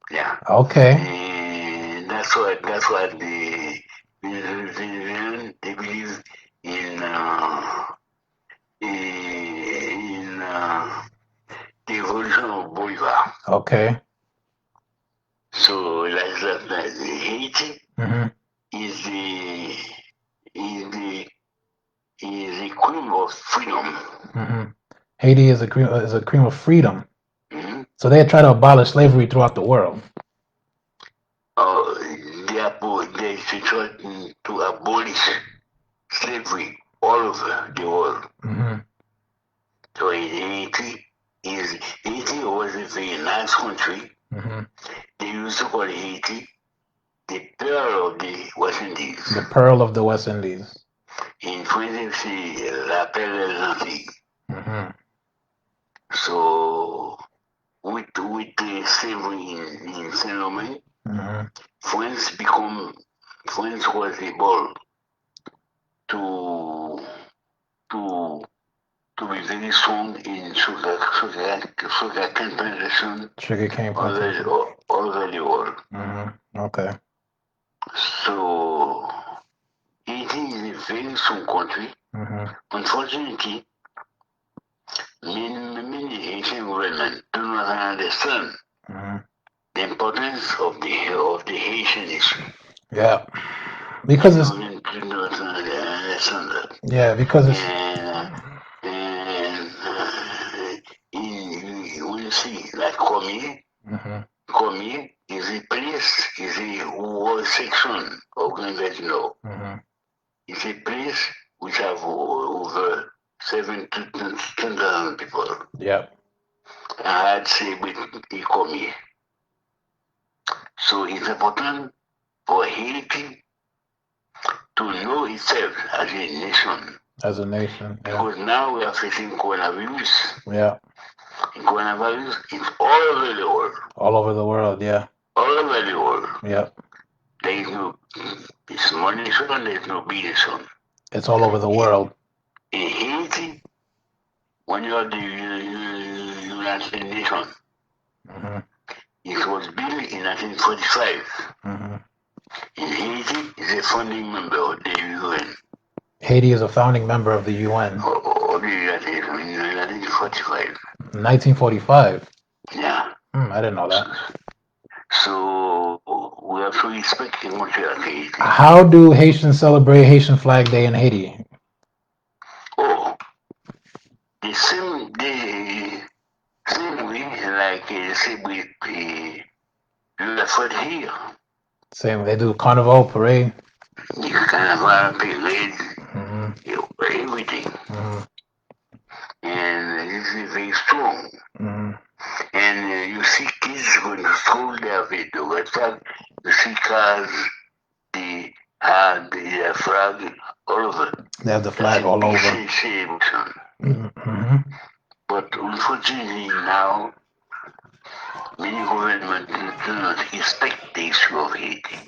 Speaker 2: Yeah.
Speaker 1: Okay.
Speaker 2: And that's what the Venezuelan, they believe in the evolution of Bolivar.
Speaker 1: Okay.
Speaker 2: So like Haiti is the cream of freedom.
Speaker 1: Haiti is a cream of freedom. So they try to abolish slavery throughout the world.
Speaker 2: They try to abolish slavery all over the world. So Haiti was a very nice country. They used to call Haiti the pearl of the West Indies.
Speaker 1: The pearl of the West Indies.
Speaker 2: In French, c'est la perle des Antilles. So, with the slavery in Saint Domingue, France was able to be very strong in sugarcane plantation all over the world.
Speaker 1: Okay.
Speaker 2: So, Haiti is a very strong country. Unfortunately, many Haitian government do not understand the importance of the Haitian history.
Speaker 1: Yeah, because it's
Speaker 2: do not understand that.
Speaker 1: Yeah, because it's
Speaker 2: when you see like Cormier is a place, is a whole section of Grenville. It's a place which have over 7,000 people.
Speaker 1: Yeah.
Speaker 2: I'd say with Cormier. So it's important for Haiti to know itself as a nation.
Speaker 1: As a nation. Yeah.
Speaker 2: Because now we are facing coronavirus.
Speaker 1: Yeah.
Speaker 2: And coronavirus is all over the world.
Speaker 1: All over the world, yeah.
Speaker 2: All over the world.
Speaker 1: Yeah.
Speaker 2: There is no small nation, there is no big nation.
Speaker 1: It's all over the world.
Speaker 2: In Haiti, when you are the United Nations, it was built in 1945. And Haiti is a founding member of the UN.
Speaker 1: Haiti is a founding member of the UN.
Speaker 2: Of the United Nations in 1945.
Speaker 1: 1945?
Speaker 2: Yeah.
Speaker 1: I didn't know that.
Speaker 2: So we have to respect the country of Haiti.
Speaker 1: How do Haitians celebrate Haitian Flag Day in Haiti?
Speaker 2: Oh, the same way like celebrate the fête here.
Speaker 1: Same, they do carnival parade.
Speaker 2: The carnival parade, everything. And this is very strong. And you see kids going to school, they have the red flag. You see cars, they have the flag all over.
Speaker 1: They have the flag all over.
Speaker 2: But unfortunately now, many governments do not respect the issue of Haiti.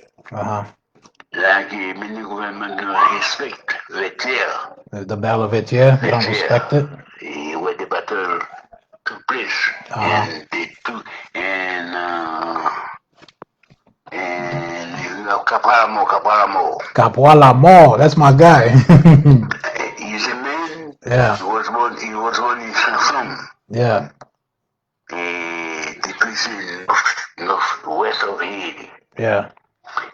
Speaker 2: Like many governments do not respect Vetier.
Speaker 1: The Battle of Vetier, they don't respect it.
Speaker 2: Where the battle took place. And they took, and
Speaker 1: Capoalamo, that's my guy.
Speaker 2: He's a man.
Speaker 1: Yeah.
Speaker 2: He was born in Sanson.
Speaker 1: Yeah.
Speaker 2: The place in northwest of Haiti.
Speaker 1: Yeah.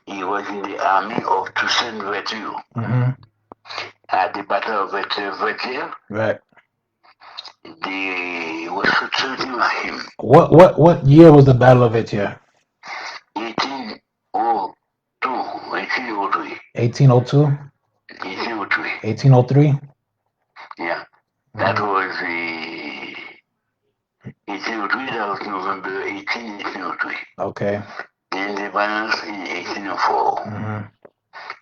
Speaker 2: He was in the army of Toussaint Louverture. At the Battle of Vertier.
Speaker 1: Right.
Speaker 2: They were shooting at him.
Speaker 1: What year was the Battle of Vetier?
Speaker 2: 1802. 1803.
Speaker 1: 1802?
Speaker 2: 1803.
Speaker 1: 1803?
Speaker 2: Yeah. That was 1803, that was November 18, 1803.
Speaker 1: Okay.
Speaker 2: Independence in 1804.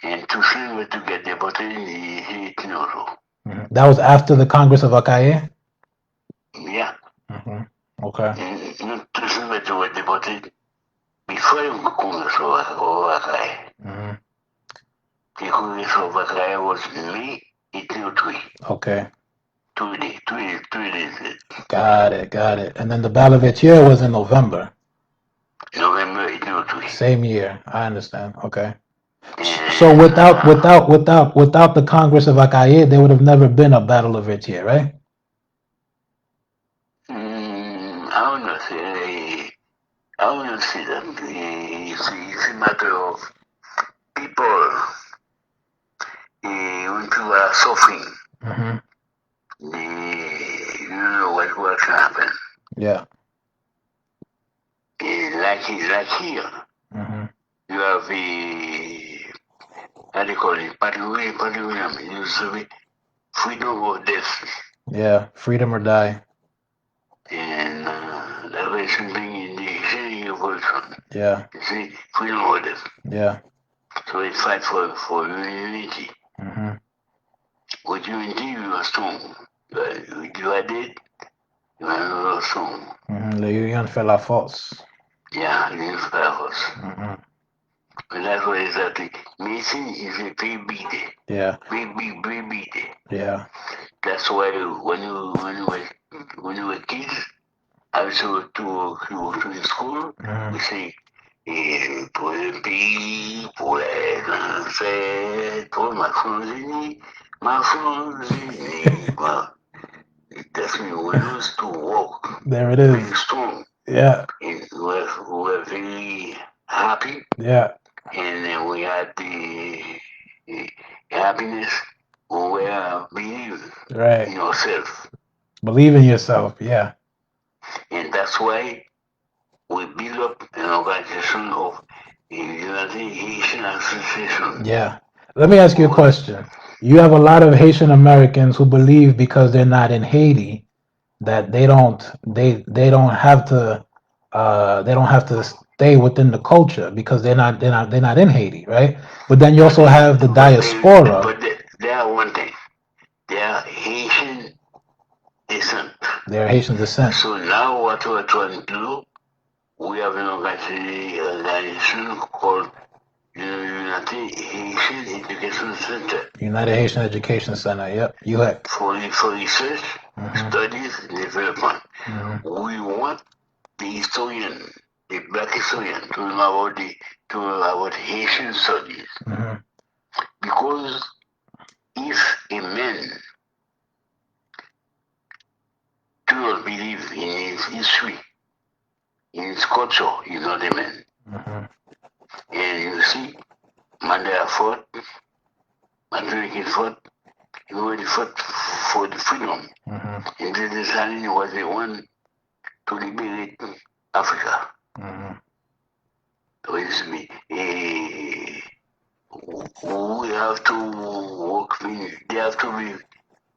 Speaker 2: And Toussaint were to get deported in 1802.
Speaker 1: That was after the Congress of Akaye?
Speaker 2: Yeah.
Speaker 1: Okay.
Speaker 2: And Toussaint were deported before the Congress of Akaye. The Congress of Akaye was May 1803.
Speaker 1: Okay.
Speaker 2: Two days.
Speaker 1: Got it, got it. And then the Bal of Etier was in November.
Speaker 2: November, you know, two.
Speaker 1: Same year. I understand. Okay. So
Speaker 2: And
Speaker 1: without the Congress of Akaye, there would have never been a Battle of Etier, right?
Speaker 2: I will not say, I will not say that. It's a matter of people, when people are suffering,
Speaker 1: Mm-hmm.
Speaker 2: you don't know what can happen.
Speaker 1: Yeah.
Speaker 2: Like here,
Speaker 1: Mm-hmm.
Speaker 2: you have a, how do you call it, patriotism, you say freedom or death.
Speaker 1: Yeah. Freedom or die.
Speaker 2: And that was something in the Haitian revolution.
Speaker 1: Yeah.
Speaker 2: You see, freedom or death.
Speaker 1: Yeah.
Speaker 2: So we fight for unity.
Speaker 1: Mm-hmm.
Speaker 2: With unity, you are strong. You are dead, you are not strong.
Speaker 1: Mm-hmm. Le Union fait la force.
Speaker 2: Yeah, you fight us.
Speaker 1: Mm-hmm.
Speaker 2: But that's what exactly. Mason is a very big day.
Speaker 1: Yeah.
Speaker 2: Very big day.
Speaker 1: Yeah.
Speaker 2: That's why when you were kids, also to the school, we
Speaker 1: Mm-hmm.
Speaker 2: say, pour le pays, pour les ancêtres, pour ma France unie, ma France unie. Well, that's me. We used to walk
Speaker 1: There it
Speaker 2: very
Speaker 1: is.
Speaker 2: strong.
Speaker 1: Yeah.
Speaker 2: And we were very happy.
Speaker 1: Yeah.
Speaker 2: And then we had the happiness when we believe
Speaker 1: Right.
Speaker 2: in ourselves.
Speaker 1: Believe in yourself. Yeah.
Speaker 2: And that's why we build up an organization of the United Haitian Association.
Speaker 1: Yeah. Let me ask you a
Speaker 2: Or,
Speaker 1: question. You have a lot of Haitian Americans who believe because they're not in Haiti that they don't have to stay within the culture because they're not in Haiti, right? But then you
Speaker 2: but
Speaker 1: also have the diaspora.
Speaker 2: they are one thing. They are Haitian descent.
Speaker 1: They're Haitian descent.
Speaker 2: So now what we're trying to do, we have an organization called United Haitian Education Center
Speaker 1: United Haitian Education Center. Yep. UHEC.
Speaker 2: for research,
Speaker 1: Mm-hmm.
Speaker 2: studies, and development.
Speaker 1: Mm-hmm.
Speaker 2: We want the historian, the black historian, to know about Haitian studies.
Speaker 1: Mm-hmm.
Speaker 2: Because if a man do not believe in his history, in his culture, he's not a man.
Speaker 1: Mm-hmm.
Speaker 2: And you see, Mandela fought, Martin Luther fought, everybody fought for the freedom.
Speaker 1: Mm-hmm.
Speaker 2: And Denis was the one to liberate Africa.
Speaker 1: Mm-hmm.
Speaker 2: With me, we have to work with, they have to be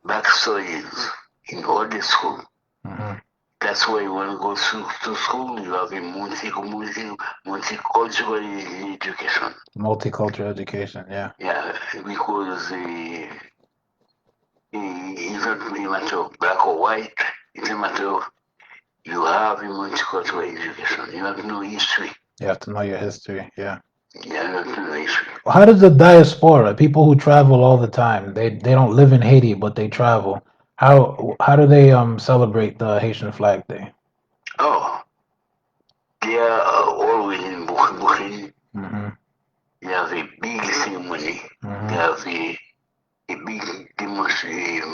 Speaker 2: backstories in all the school.
Speaker 1: Mm-hmm.
Speaker 2: That's why when you go to school, you have a multicultural education.
Speaker 1: Multicultural education. Yeah.
Speaker 2: Yeah, because it's not a matter of black or white, it's a matter of you have a multicultural education. You have no history.
Speaker 1: You have to know your history. Yeah.
Speaker 2: You have no history.
Speaker 1: Well, how does the diaspora, people who travel all the time, they don't live in Haiti, but they travel. How do they celebrate the Haitian Flag Day?
Speaker 2: Oh, they are always in Brooklyn.
Speaker 1: Mm-hmm.
Speaker 2: They have a big ceremony. They
Speaker 1: Mm-hmm.
Speaker 2: have a big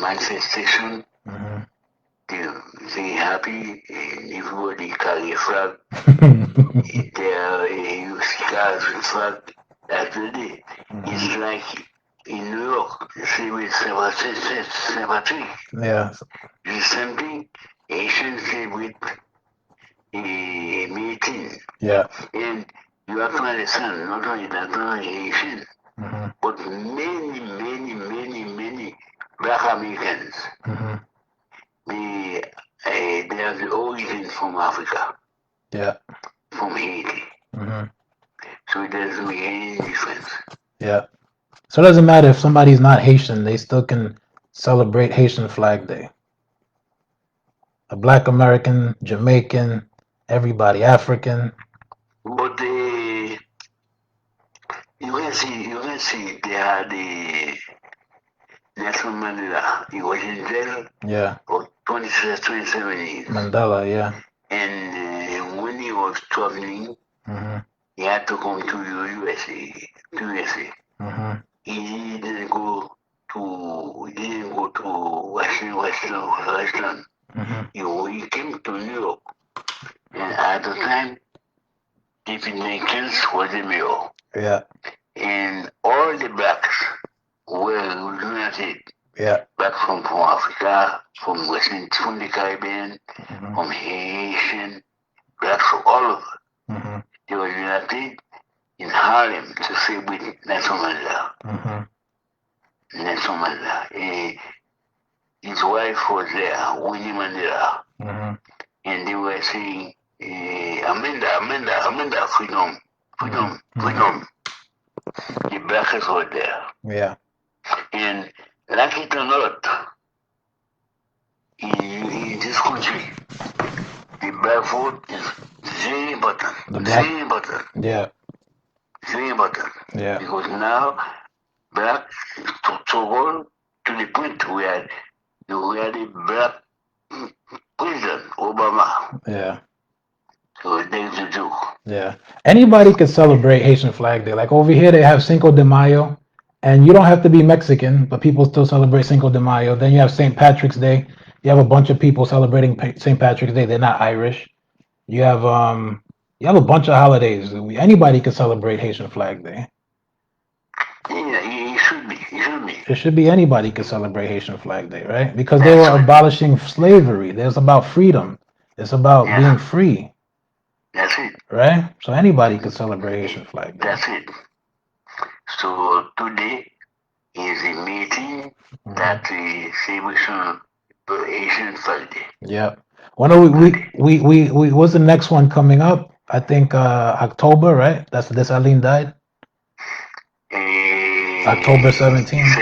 Speaker 2: manifestation.
Speaker 1: Mm-hmm.
Speaker 2: They're very happy, and everybody carry a flag. There you see cars with flag. That's the day.
Speaker 1: Mm-hmm.
Speaker 2: It's like in New York, the same with Saint Patrick.
Speaker 1: Yeah.
Speaker 2: The same thing. Haitians celebrate May 18.
Speaker 1: Yeah.
Speaker 2: And you have to understand, not only that, not only Haitian,
Speaker 1: Mm-hmm.
Speaker 2: but many black Americans,
Speaker 1: Mm-hmm.
Speaker 2: they have the origin from Africa,
Speaker 1: Yeah.
Speaker 2: from Haiti.
Speaker 1: Mm-hmm.
Speaker 2: So it doesn't make any difference.
Speaker 1: Yeah. So it doesn't matter if somebody's not Haitian, they still can celebrate Haitian Flag Day. A Black American, Jamaican, everybody, African.
Speaker 2: But you can see they are the Nelson Mandela. He was in jail
Speaker 1: Yeah.
Speaker 2: for 27 years.
Speaker 1: Mandela, yeah.
Speaker 2: And when he was traveling,
Speaker 1: Mm-hmm.
Speaker 2: he had to come to the USA. To USA.
Speaker 1: Mm-hmm.
Speaker 2: He didn't go to Western.
Speaker 1: Mm-hmm.
Speaker 2: He came to New York. And at the time, David Jenkins was the mayor.
Speaker 1: Yeah.
Speaker 2: And all the blacks were united.
Speaker 1: Yeah.
Speaker 2: Back from Africa, from from the Caribbean,
Speaker 1: Mm-hmm.
Speaker 2: from Haitian, blacks all over.
Speaker 1: Mm-hmm.
Speaker 2: They were united in Harlem to celebrate Nelson Mandela.
Speaker 1: Mm-hmm.
Speaker 2: Nelson Mandela. His wife was there, Winnie Mandela.
Speaker 1: Mm-hmm.
Speaker 2: And they were saying, Amanda, freedom, freedom,
Speaker 1: Mm-hmm.
Speaker 2: freedom. The blackers were there.
Speaker 1: Yeah.
Speaker 2: And like it or not, in this country, the black vote is very important. Very important.
Speaker 1: Yeah.
Speaker 2: Very important.
Speaker 1: Yeah.
Speaker 2: Because now, black to the point where you had a black president, Obama.
Speaker 1: Yeah.
Speaker 2: So there's a joke.
Speaker 1: Yeah. Anybody could celebrate Haitian Flag Day. Like over here, they have Cinco de Mayo, and you don't have to be Mexican, but people still celebrate Cinco de Mayo. Then you have St. Patrick's Day. You have a bunch of people celebrating St. Patrick's Day. They're not Irish. You have a bunch of holidays. Anybody could celebrate Haitian Flag Day.
Speaker 2: Yeah, it should be. It should be.
Speaker 1: It should be anybody could celebrate Haitian Flag Day, right? Because they were abolishing slavery. It's about freedom. It's about being free.
Speaker 2: That's it.
Speaker 1: Right? So anybody could celebrate Haitian Flag Day.
Speaker 2: That's it. So today is a meeting that the celebration of Haitian Flag Day.
Speaker 1: Yep. When are we what's the next one coming up? I think October, right? That's this Aline died. October 17th.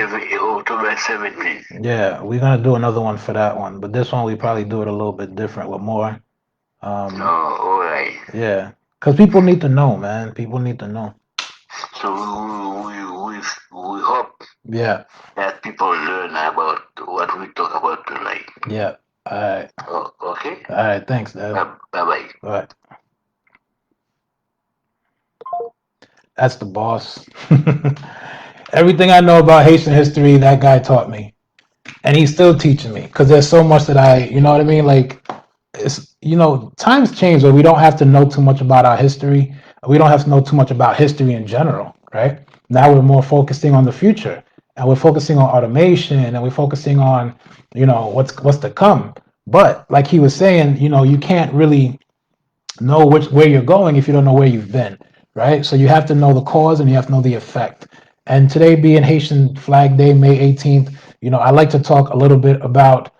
Speaker 2: October 17th.
Speaker 1: Yeah, we're gonna do another one for that one, but this one we probably do it a little bit different with more.
Speaker 2: All right.
Speaker 1: Yeah, because people need to know, man. People need to know.
Speaker 2: So we hope that people learn about what we talk about tonight.
Speaker 1: Yeah. All right.
Speaker 2: Okay.
Speaker 1: All right. Thanks, Dad.
Speaker 2: Bye-bye.
Speaker 1: All right. That's the boss. Everything I know about Haitian history, that guy taught me, and he's still teaching me because there's so much that you know what I mean? Like, it's, times change where we don't have to know too much about our history. We don't have to know too much about history in general, right? Now we're more focusing on the future, and we're focusing on automation, and we're focusing on, what's to come. But like he was saying, you can't really know where you're going if you don't know where you've been, right? So you have to know the cause and you have to know the effect. And today being Haitian Flag Day, May 18th, I like to talk a little bit about,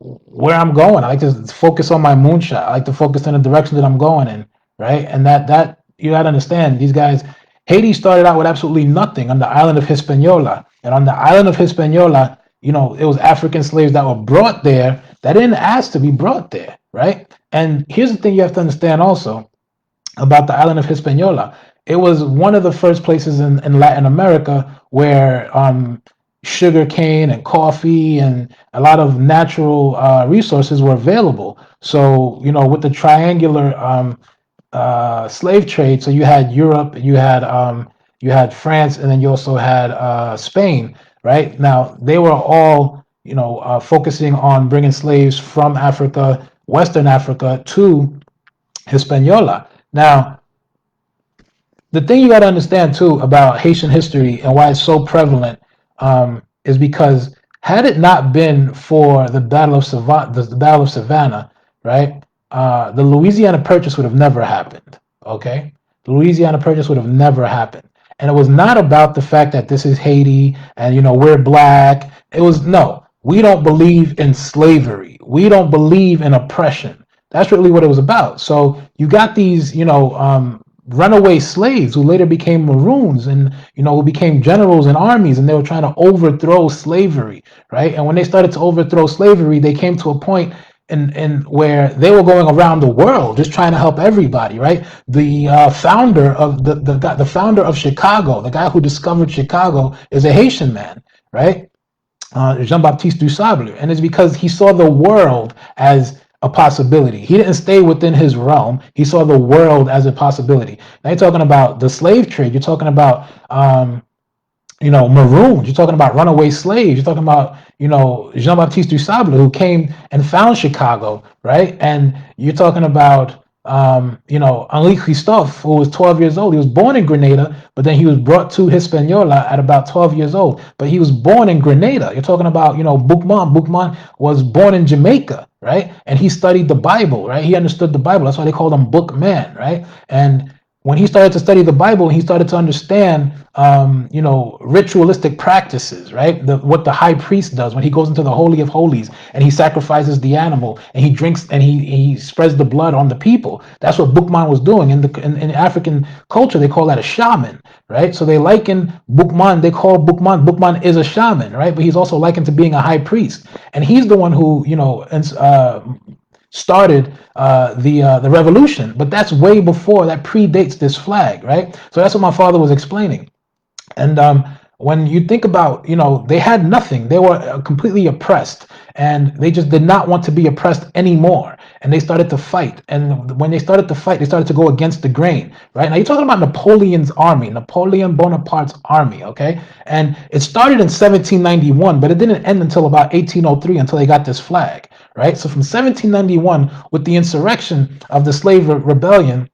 Speaker 1: where I'm going. I like to focus on my moonshot. I like to focus in the direction that I'm going in, right? And that you got to understand, these guys, Haiti started out with absolutely nothing on the island of Hispaniola. And on the island of Hispaniola, it was African slaves that were brought there that didn't ask to be brought there, right? And here's the thing you have to understand also about the island of Hispaniola. It was one of the first places in Latin America where sugar cane and coffee and a lot of natural resources were available. So, with the triangular slave trade, so you had Europe, you had France, and then you also had Spain, right? Now, they were all, focusing on bringing slaves from Africa, Western Africa, to Hispaniola. Now, the thing you got to understand too about Haitian history and why it's so prevalent is because had it not been for the Battle of Savannah, right? The Louisiana Purchase would have never happened. Okay, the Louisiana Purchase would have never happened, and it was not about the fact that this is Haiti and we're black. It was no. We don't believe in slavery. We don't believe in oppression. That's really what it was about. So you got these, runaway slaves who later became maroons and who became generals in armies, and they were trying to overthrow slavery, right? And when they started to overthrow slavery, they came to a point and where they were going around the world just trying to help everybody, right? The founder of the founder of Chicago, the guy who discovered Chicago, is a Haitian man, right? Jean-Baptiste du Sable, and it's because he saw the world as a possibility. He didn't stay within his realm. He saw the world as a possibility. Now you're talking about the slave trade. You're talking about maroons. You're talking about runaway slaves. You're talking about, Jean-Baptiste du Sable, who came and found Chicago, right? And you're talking about, Henri Christophe, who was 12 years old. He was born in Grenada, but then he was brought to Hispaniola at about 12 years old. But he was born in Grenada. You're talking about, Boukman. Boukman was born in Jamaica, right? And he studied the Bible, right? He understood the Bible. That's why they called him Bookman, right? And when he started to study the Bible, he started to understand, ritualistic practices, right? What the high priest does when he goes into the Holy of Holies and he sacrifices the animal and he drinks and he spreads the blood on the people. That's what Boukman was doing. In African culture, they call that a shaman, right? So they liken Boukman, they call Boukman is a shaman, right? But he's also likened to being a high priest. And he's the one who, started the revolution, but that's way before, that predates this flag, right? So that's what my father was explaining. And when you think about, they had nothing, they were completely oppressed, and they just did not want to be oppressed anymore. And they started to fight. And when they started to fight, they started to go against the grain, right? Now you're talking about Napoleon's army, Napoleon Bonaparte's army, okay? And it started in 1791, but it didn't end until about 1803 until they got this flag, right? So from 1791, with the insurrection of the slave rebellion,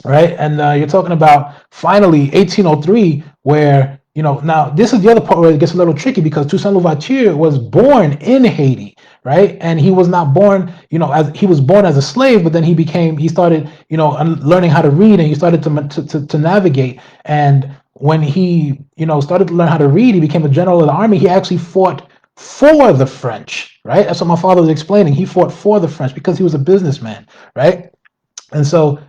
Speaker 1: right? And you're talking about finally 1803, where, now this is the other part where it gets a little tricky, because Toussaint Louverture was born in Haiti, right? And he was not born, as he was born as a slave, but then he started, learning how to read, and he started to navigate. And when he, started to learn how to read, he became a general of the army. He actually fought for the French, right? That's what my father was explaining. He fought for the French because he was a businessman, right? And so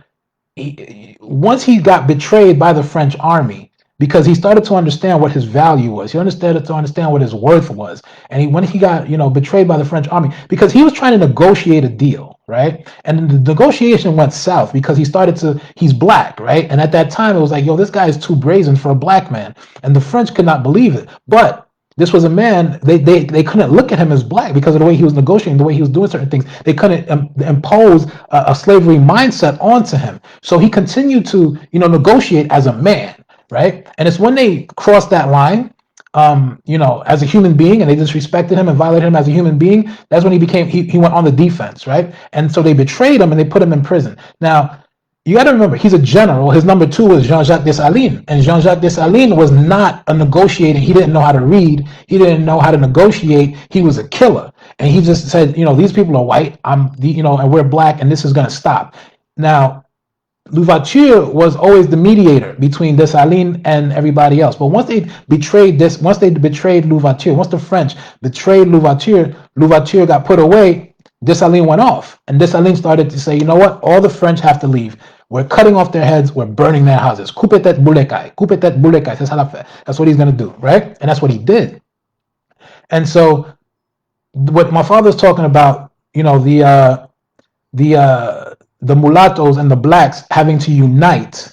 Speaker 1: once he got betrayed by the French army, because he started to understand what his value was, he started to understand what his worth was, and when he got betrayed by the French army, because he was trying to negotiate a deal, right? And the negotiation went south because he's black, right? And at that time it was like, yo, this guy is too brazen for a black man, and the French could not believe it. But this was a man, they couldn't look at him as black because of the way he was negotiating, the way he was doing certain things. They couldn't impose a slavery mindset onto him. So he continued to, negotiate as a man, right? And it's when they crossed that line, as a human being, and they disrespected him and violated him as a human being, that's when he went on the defense, right? And so they betrayed him and they put him in prison. Now, you got to remember, he's a general. His number two was Jean-Jacques Dessalines. And Jean-Jacques Dessalines was not a negotiating. He didn't know how to read. He didn't know how to negotiate. He was a killer. And he just said, these people are white, and we're black, and this is going to stop. Now, Louverture was always the mediator between Dessalines and everybody else. But once they betrayed Louverture, once the French betrayed Louverture, Louverture got put away, Dessalines went off. And Dessalines started to say, you know what? All the French have to leave. We're cutting off their heads. We're burning their houses. Coupe tête boulekai. Coupe tête boulekai. That's what he's going to do, right? And that's what he did. And so what my father's talking about, the mulattoes and the blacks having to unite,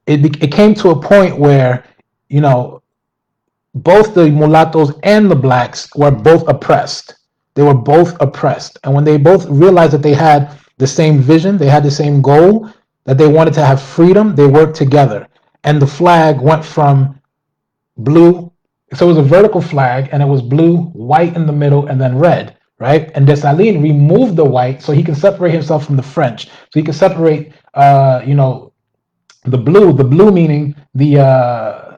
Speaker 1: it came to a point where, both the mulattoes and the blacks were both oppressed. They were both oppressed. And when they both realized that they had the same vision, they had the same goal, that they wanted to have freedom, they worked together. And the flag went from blue, so it was a vertical flag, and it was blue, white in the middle, and then red, right? And Dessalines removed the white so he can separate himself from the French. So he can separate, the blue meaning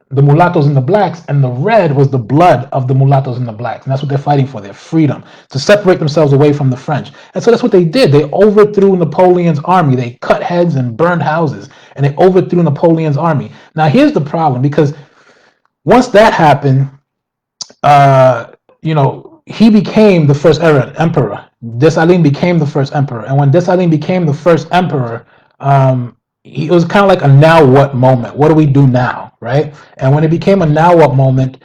Speaker 1: the mulattoes and the blacks, and the red was the blood of the mulattoes and the blacks. And that's what they're fighting for, their freedom, to separate themselves away from the French. And so that's what they did. They overthrew Napoleon's army. They cut heads and burned houses, and they overthrew Napoleon's army. Now, here's the problem, because once that happened, he became the first emperor. Dessalines became the first emperor. And when Dessalines became the first emperor, it was kind of like a now what moment. What do we do now, right? And when it became a now what moment,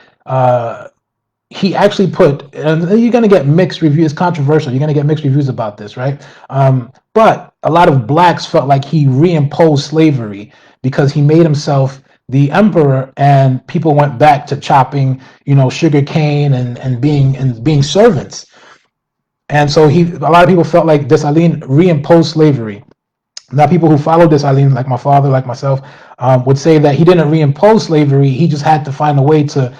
Speaker 1: he actually put, and you're going to get mixed reviews, controversial. You're going to get mixed reviews about this, right? But a lot of blacks felt like he reimposed slavery because he made himself the emperor, and people went back to chopping, sugar cane and being servants. And so a lot of people felt like Dessalines reimposed slavery. Now, people who follow this, Eileen, like my father, like myself, would say that he didn't reimpose slavery. He just had to find a way to,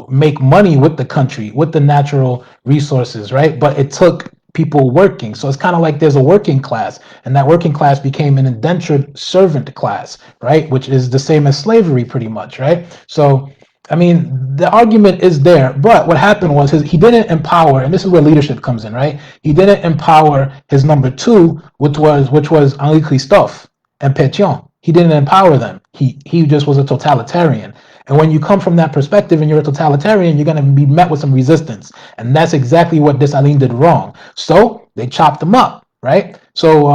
Speaker 1: make money with the country, with the natural resources, right? But it took people working. So it's kind of like there's a working class, and that working class became an indentured servant class, right? Which is the same as slavery, pretty much, right? So I mean, the argument is there, but what happened was he didn't empower, and this is where leadership comes in, right? He didn't empower his number two, which was Henri Christophe and Pétion. He didn't empower them. He just was a totalitarian. And when you come from that perspective and you're a totalitarian, you're going to be met with some resistance, and that's exactly what Dessalines did wrong. So they chopped him up, right? So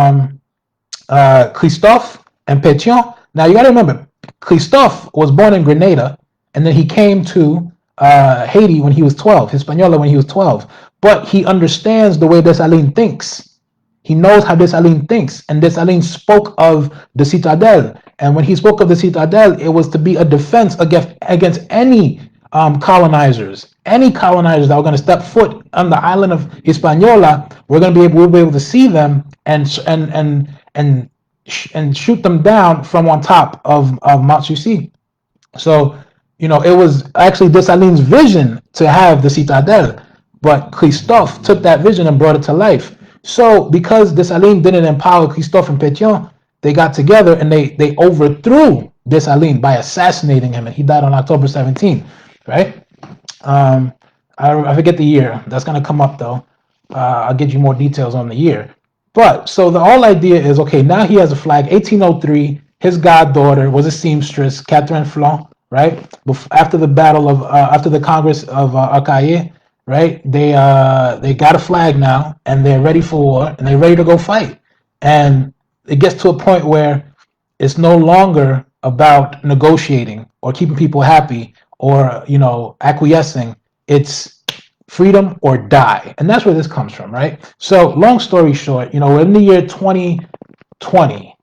Speaker 1: Christophe and Pétion. Now you got to remember, Christophe was born in Grenada, and then he came to Haiti when he was 12, Hispaniola when he was 12. But he understands the way Dessalines thinks. He knows how Dessalines thinks, and Dessalines spoke of the Citadel. And when he spoke of the Citadel, it was to be a defense against any colonizers. Any colonizers that were going to step foot on the island of Hispaniola, we'll be able to see them and shoot them down from on top of Mount Sucy. So, it was actually Dessalines' vision to have the Citadel, but Christophe took that vision and brought it to life. So, because Dessalines didn't empower Christophe and Pétion, they got together and they overthrew Dessalines by assassinating him, and he died on October 17th, right? I forget the year. That's going to come up, though. I'll get you more details on the year. But so the whole idea is, okay, now he has a flag. 1803, his goddaughter was a seamstress, Catherine Flon, right? After the battle of after the Congress of Arcaye, right? They got a flag now, and they're ready for war, and they're ready to go fight. And it gets to a point where it's no longer about negotiating or keeping people happy or acquiescing. It's freedom or die, and that's where this comes from, right? So long story short, in the year 2020,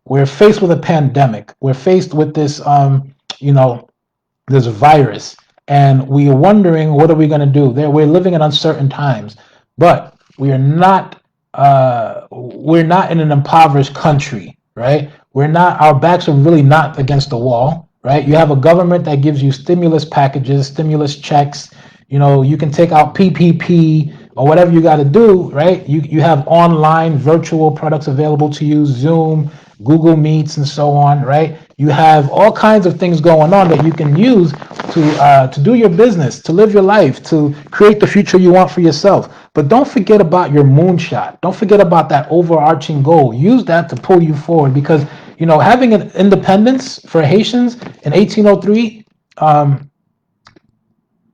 Speaker 1: we're faced with a pandemic. We're faced with this this virus, and we are wondering, what are we going to do? We're living in uncertain times, but we're not in an impoverished country, right? We're not, our backs are really not against the wall, right? You have a government that gives you stimulus packages, stimulus checks. You can take out PPP or whatever you got to do, right? You have online virtual products available to you, Zoom, Google Meets, and so on, right? You have all kinds of things going on that you can use to do your business, to live your life, to create the future you want for yourself. But don't forget about your moonshot. Don't forget about that overarching goal. Use that to pull you forward, because having an independence for Haitians in 1803.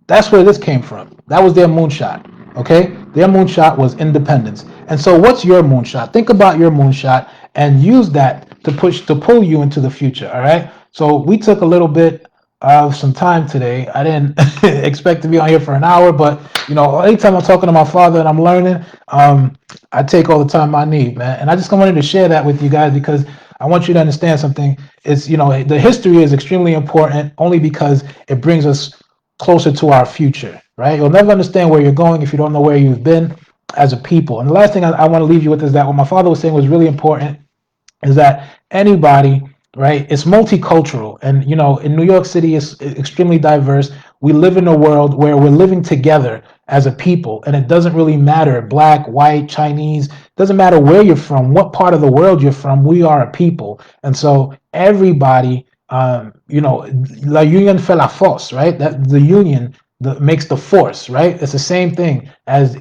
Speaker 1: That's where this came from. That was their moonshot. Okay, their moonshot was independence. And so, what's your moonshot? Think about your moonshot and use that to pull you into the future. All right. So we took a little bit of some time today. I didn't expect to be on here for an hour, but anytime I'm talking to my father and I'm learning, I take all the time I need, man. And I just wanted to share that with you guys, because I want you to understand something. It's the history is extremely important, only because it brings us closer to our future, right? You'll never understand where you're going if you don't know where you've been as a people. And the last thing I want to leave you with is that what my father was saying was really important, is that anybody, right, it's multicultural. And, in New York City, it's extremely diverse. We live in a world where we're living together as a people, and it doesn't really matter, black, white, Chinese, doesn't matter where you're from, what part of the world you're from, we are a people. And so everybody, la union fait la force, right? That the union makes the force, right? It's the same thing as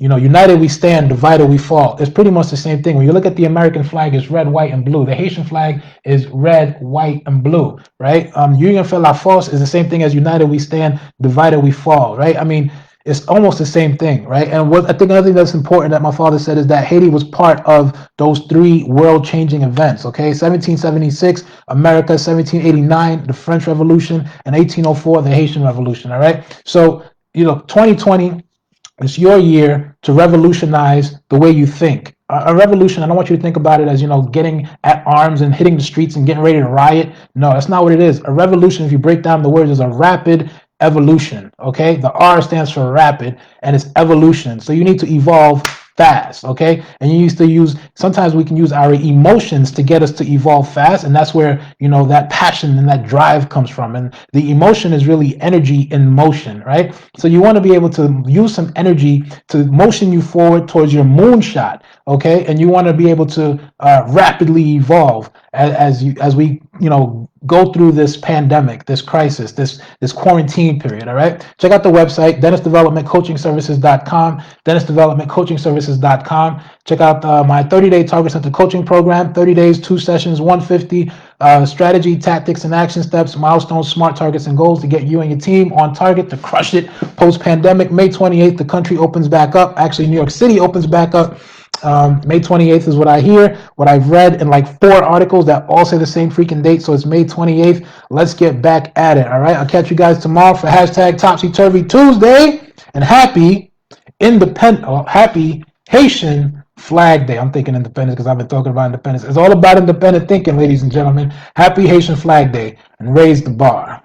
Speaker 1: united we stand, divided we fall. It's pretty much the same thing. When you look at the American flag, it's red, white, and blue. The Haitian flag is red, white, and blue, right? Union fait la force is the same thing as united we stand, divided we fall, right? I mean, it's almost the same thing, right? And what I think another thing that's important that my father said is that Haiti was part of those three world-changing events, okay? 1776, America, 1789, the French Revolution, and 1804, the Haitian Revolution, all right? So 2020, it's your year to revolutionize the way you think. A revolution, I don't want you to think about it as, getting at arms and hitting the streets and getting ready to riot. No, that's not what it is. A revolution, if you break down the words, is a rapid evolution. Okay. The R stands for rapid and it's evolution. So you need to evolve fast. Okay. And you used to use, sometimes we can use our emotions to get us to evolve fast. And that's where, that passion and that drive comes from. And the emotion is really energy in motion, right? So you want to be able to use some energy to motion you forward towards your moonshot. Okay. And you want to be able to rapidly evolve as we, go through this pandemic, this crisis, this quarantine period. All right. Check out the website, DenisDevelopmentCoachingServices.com, DenisDevelopmentCoachingServices.com. Check out my 30-day Target Center coaching program, 30 days, 2 sessions, 150 strategy, tactics, and action steps, milestones, smart targets, and goals to get you and your team on target to crush it post-pandemic. May 28th, the country opens back up. Actually, New York City opens back up. May 28th is what I hear, what I've read in like 4 articles that all say the same freaking date. So it's May 28th. Let's get back at it. All right. I'll catch you guys tomorrow for hashtag Topsy Turvy Tuesday and happy Haitian Flag Day. I'm thinking independence because I've been talking about independence. It's all about independent thinking, ladies and gentlemen. Happy Haitian Flag Day and raise the bar.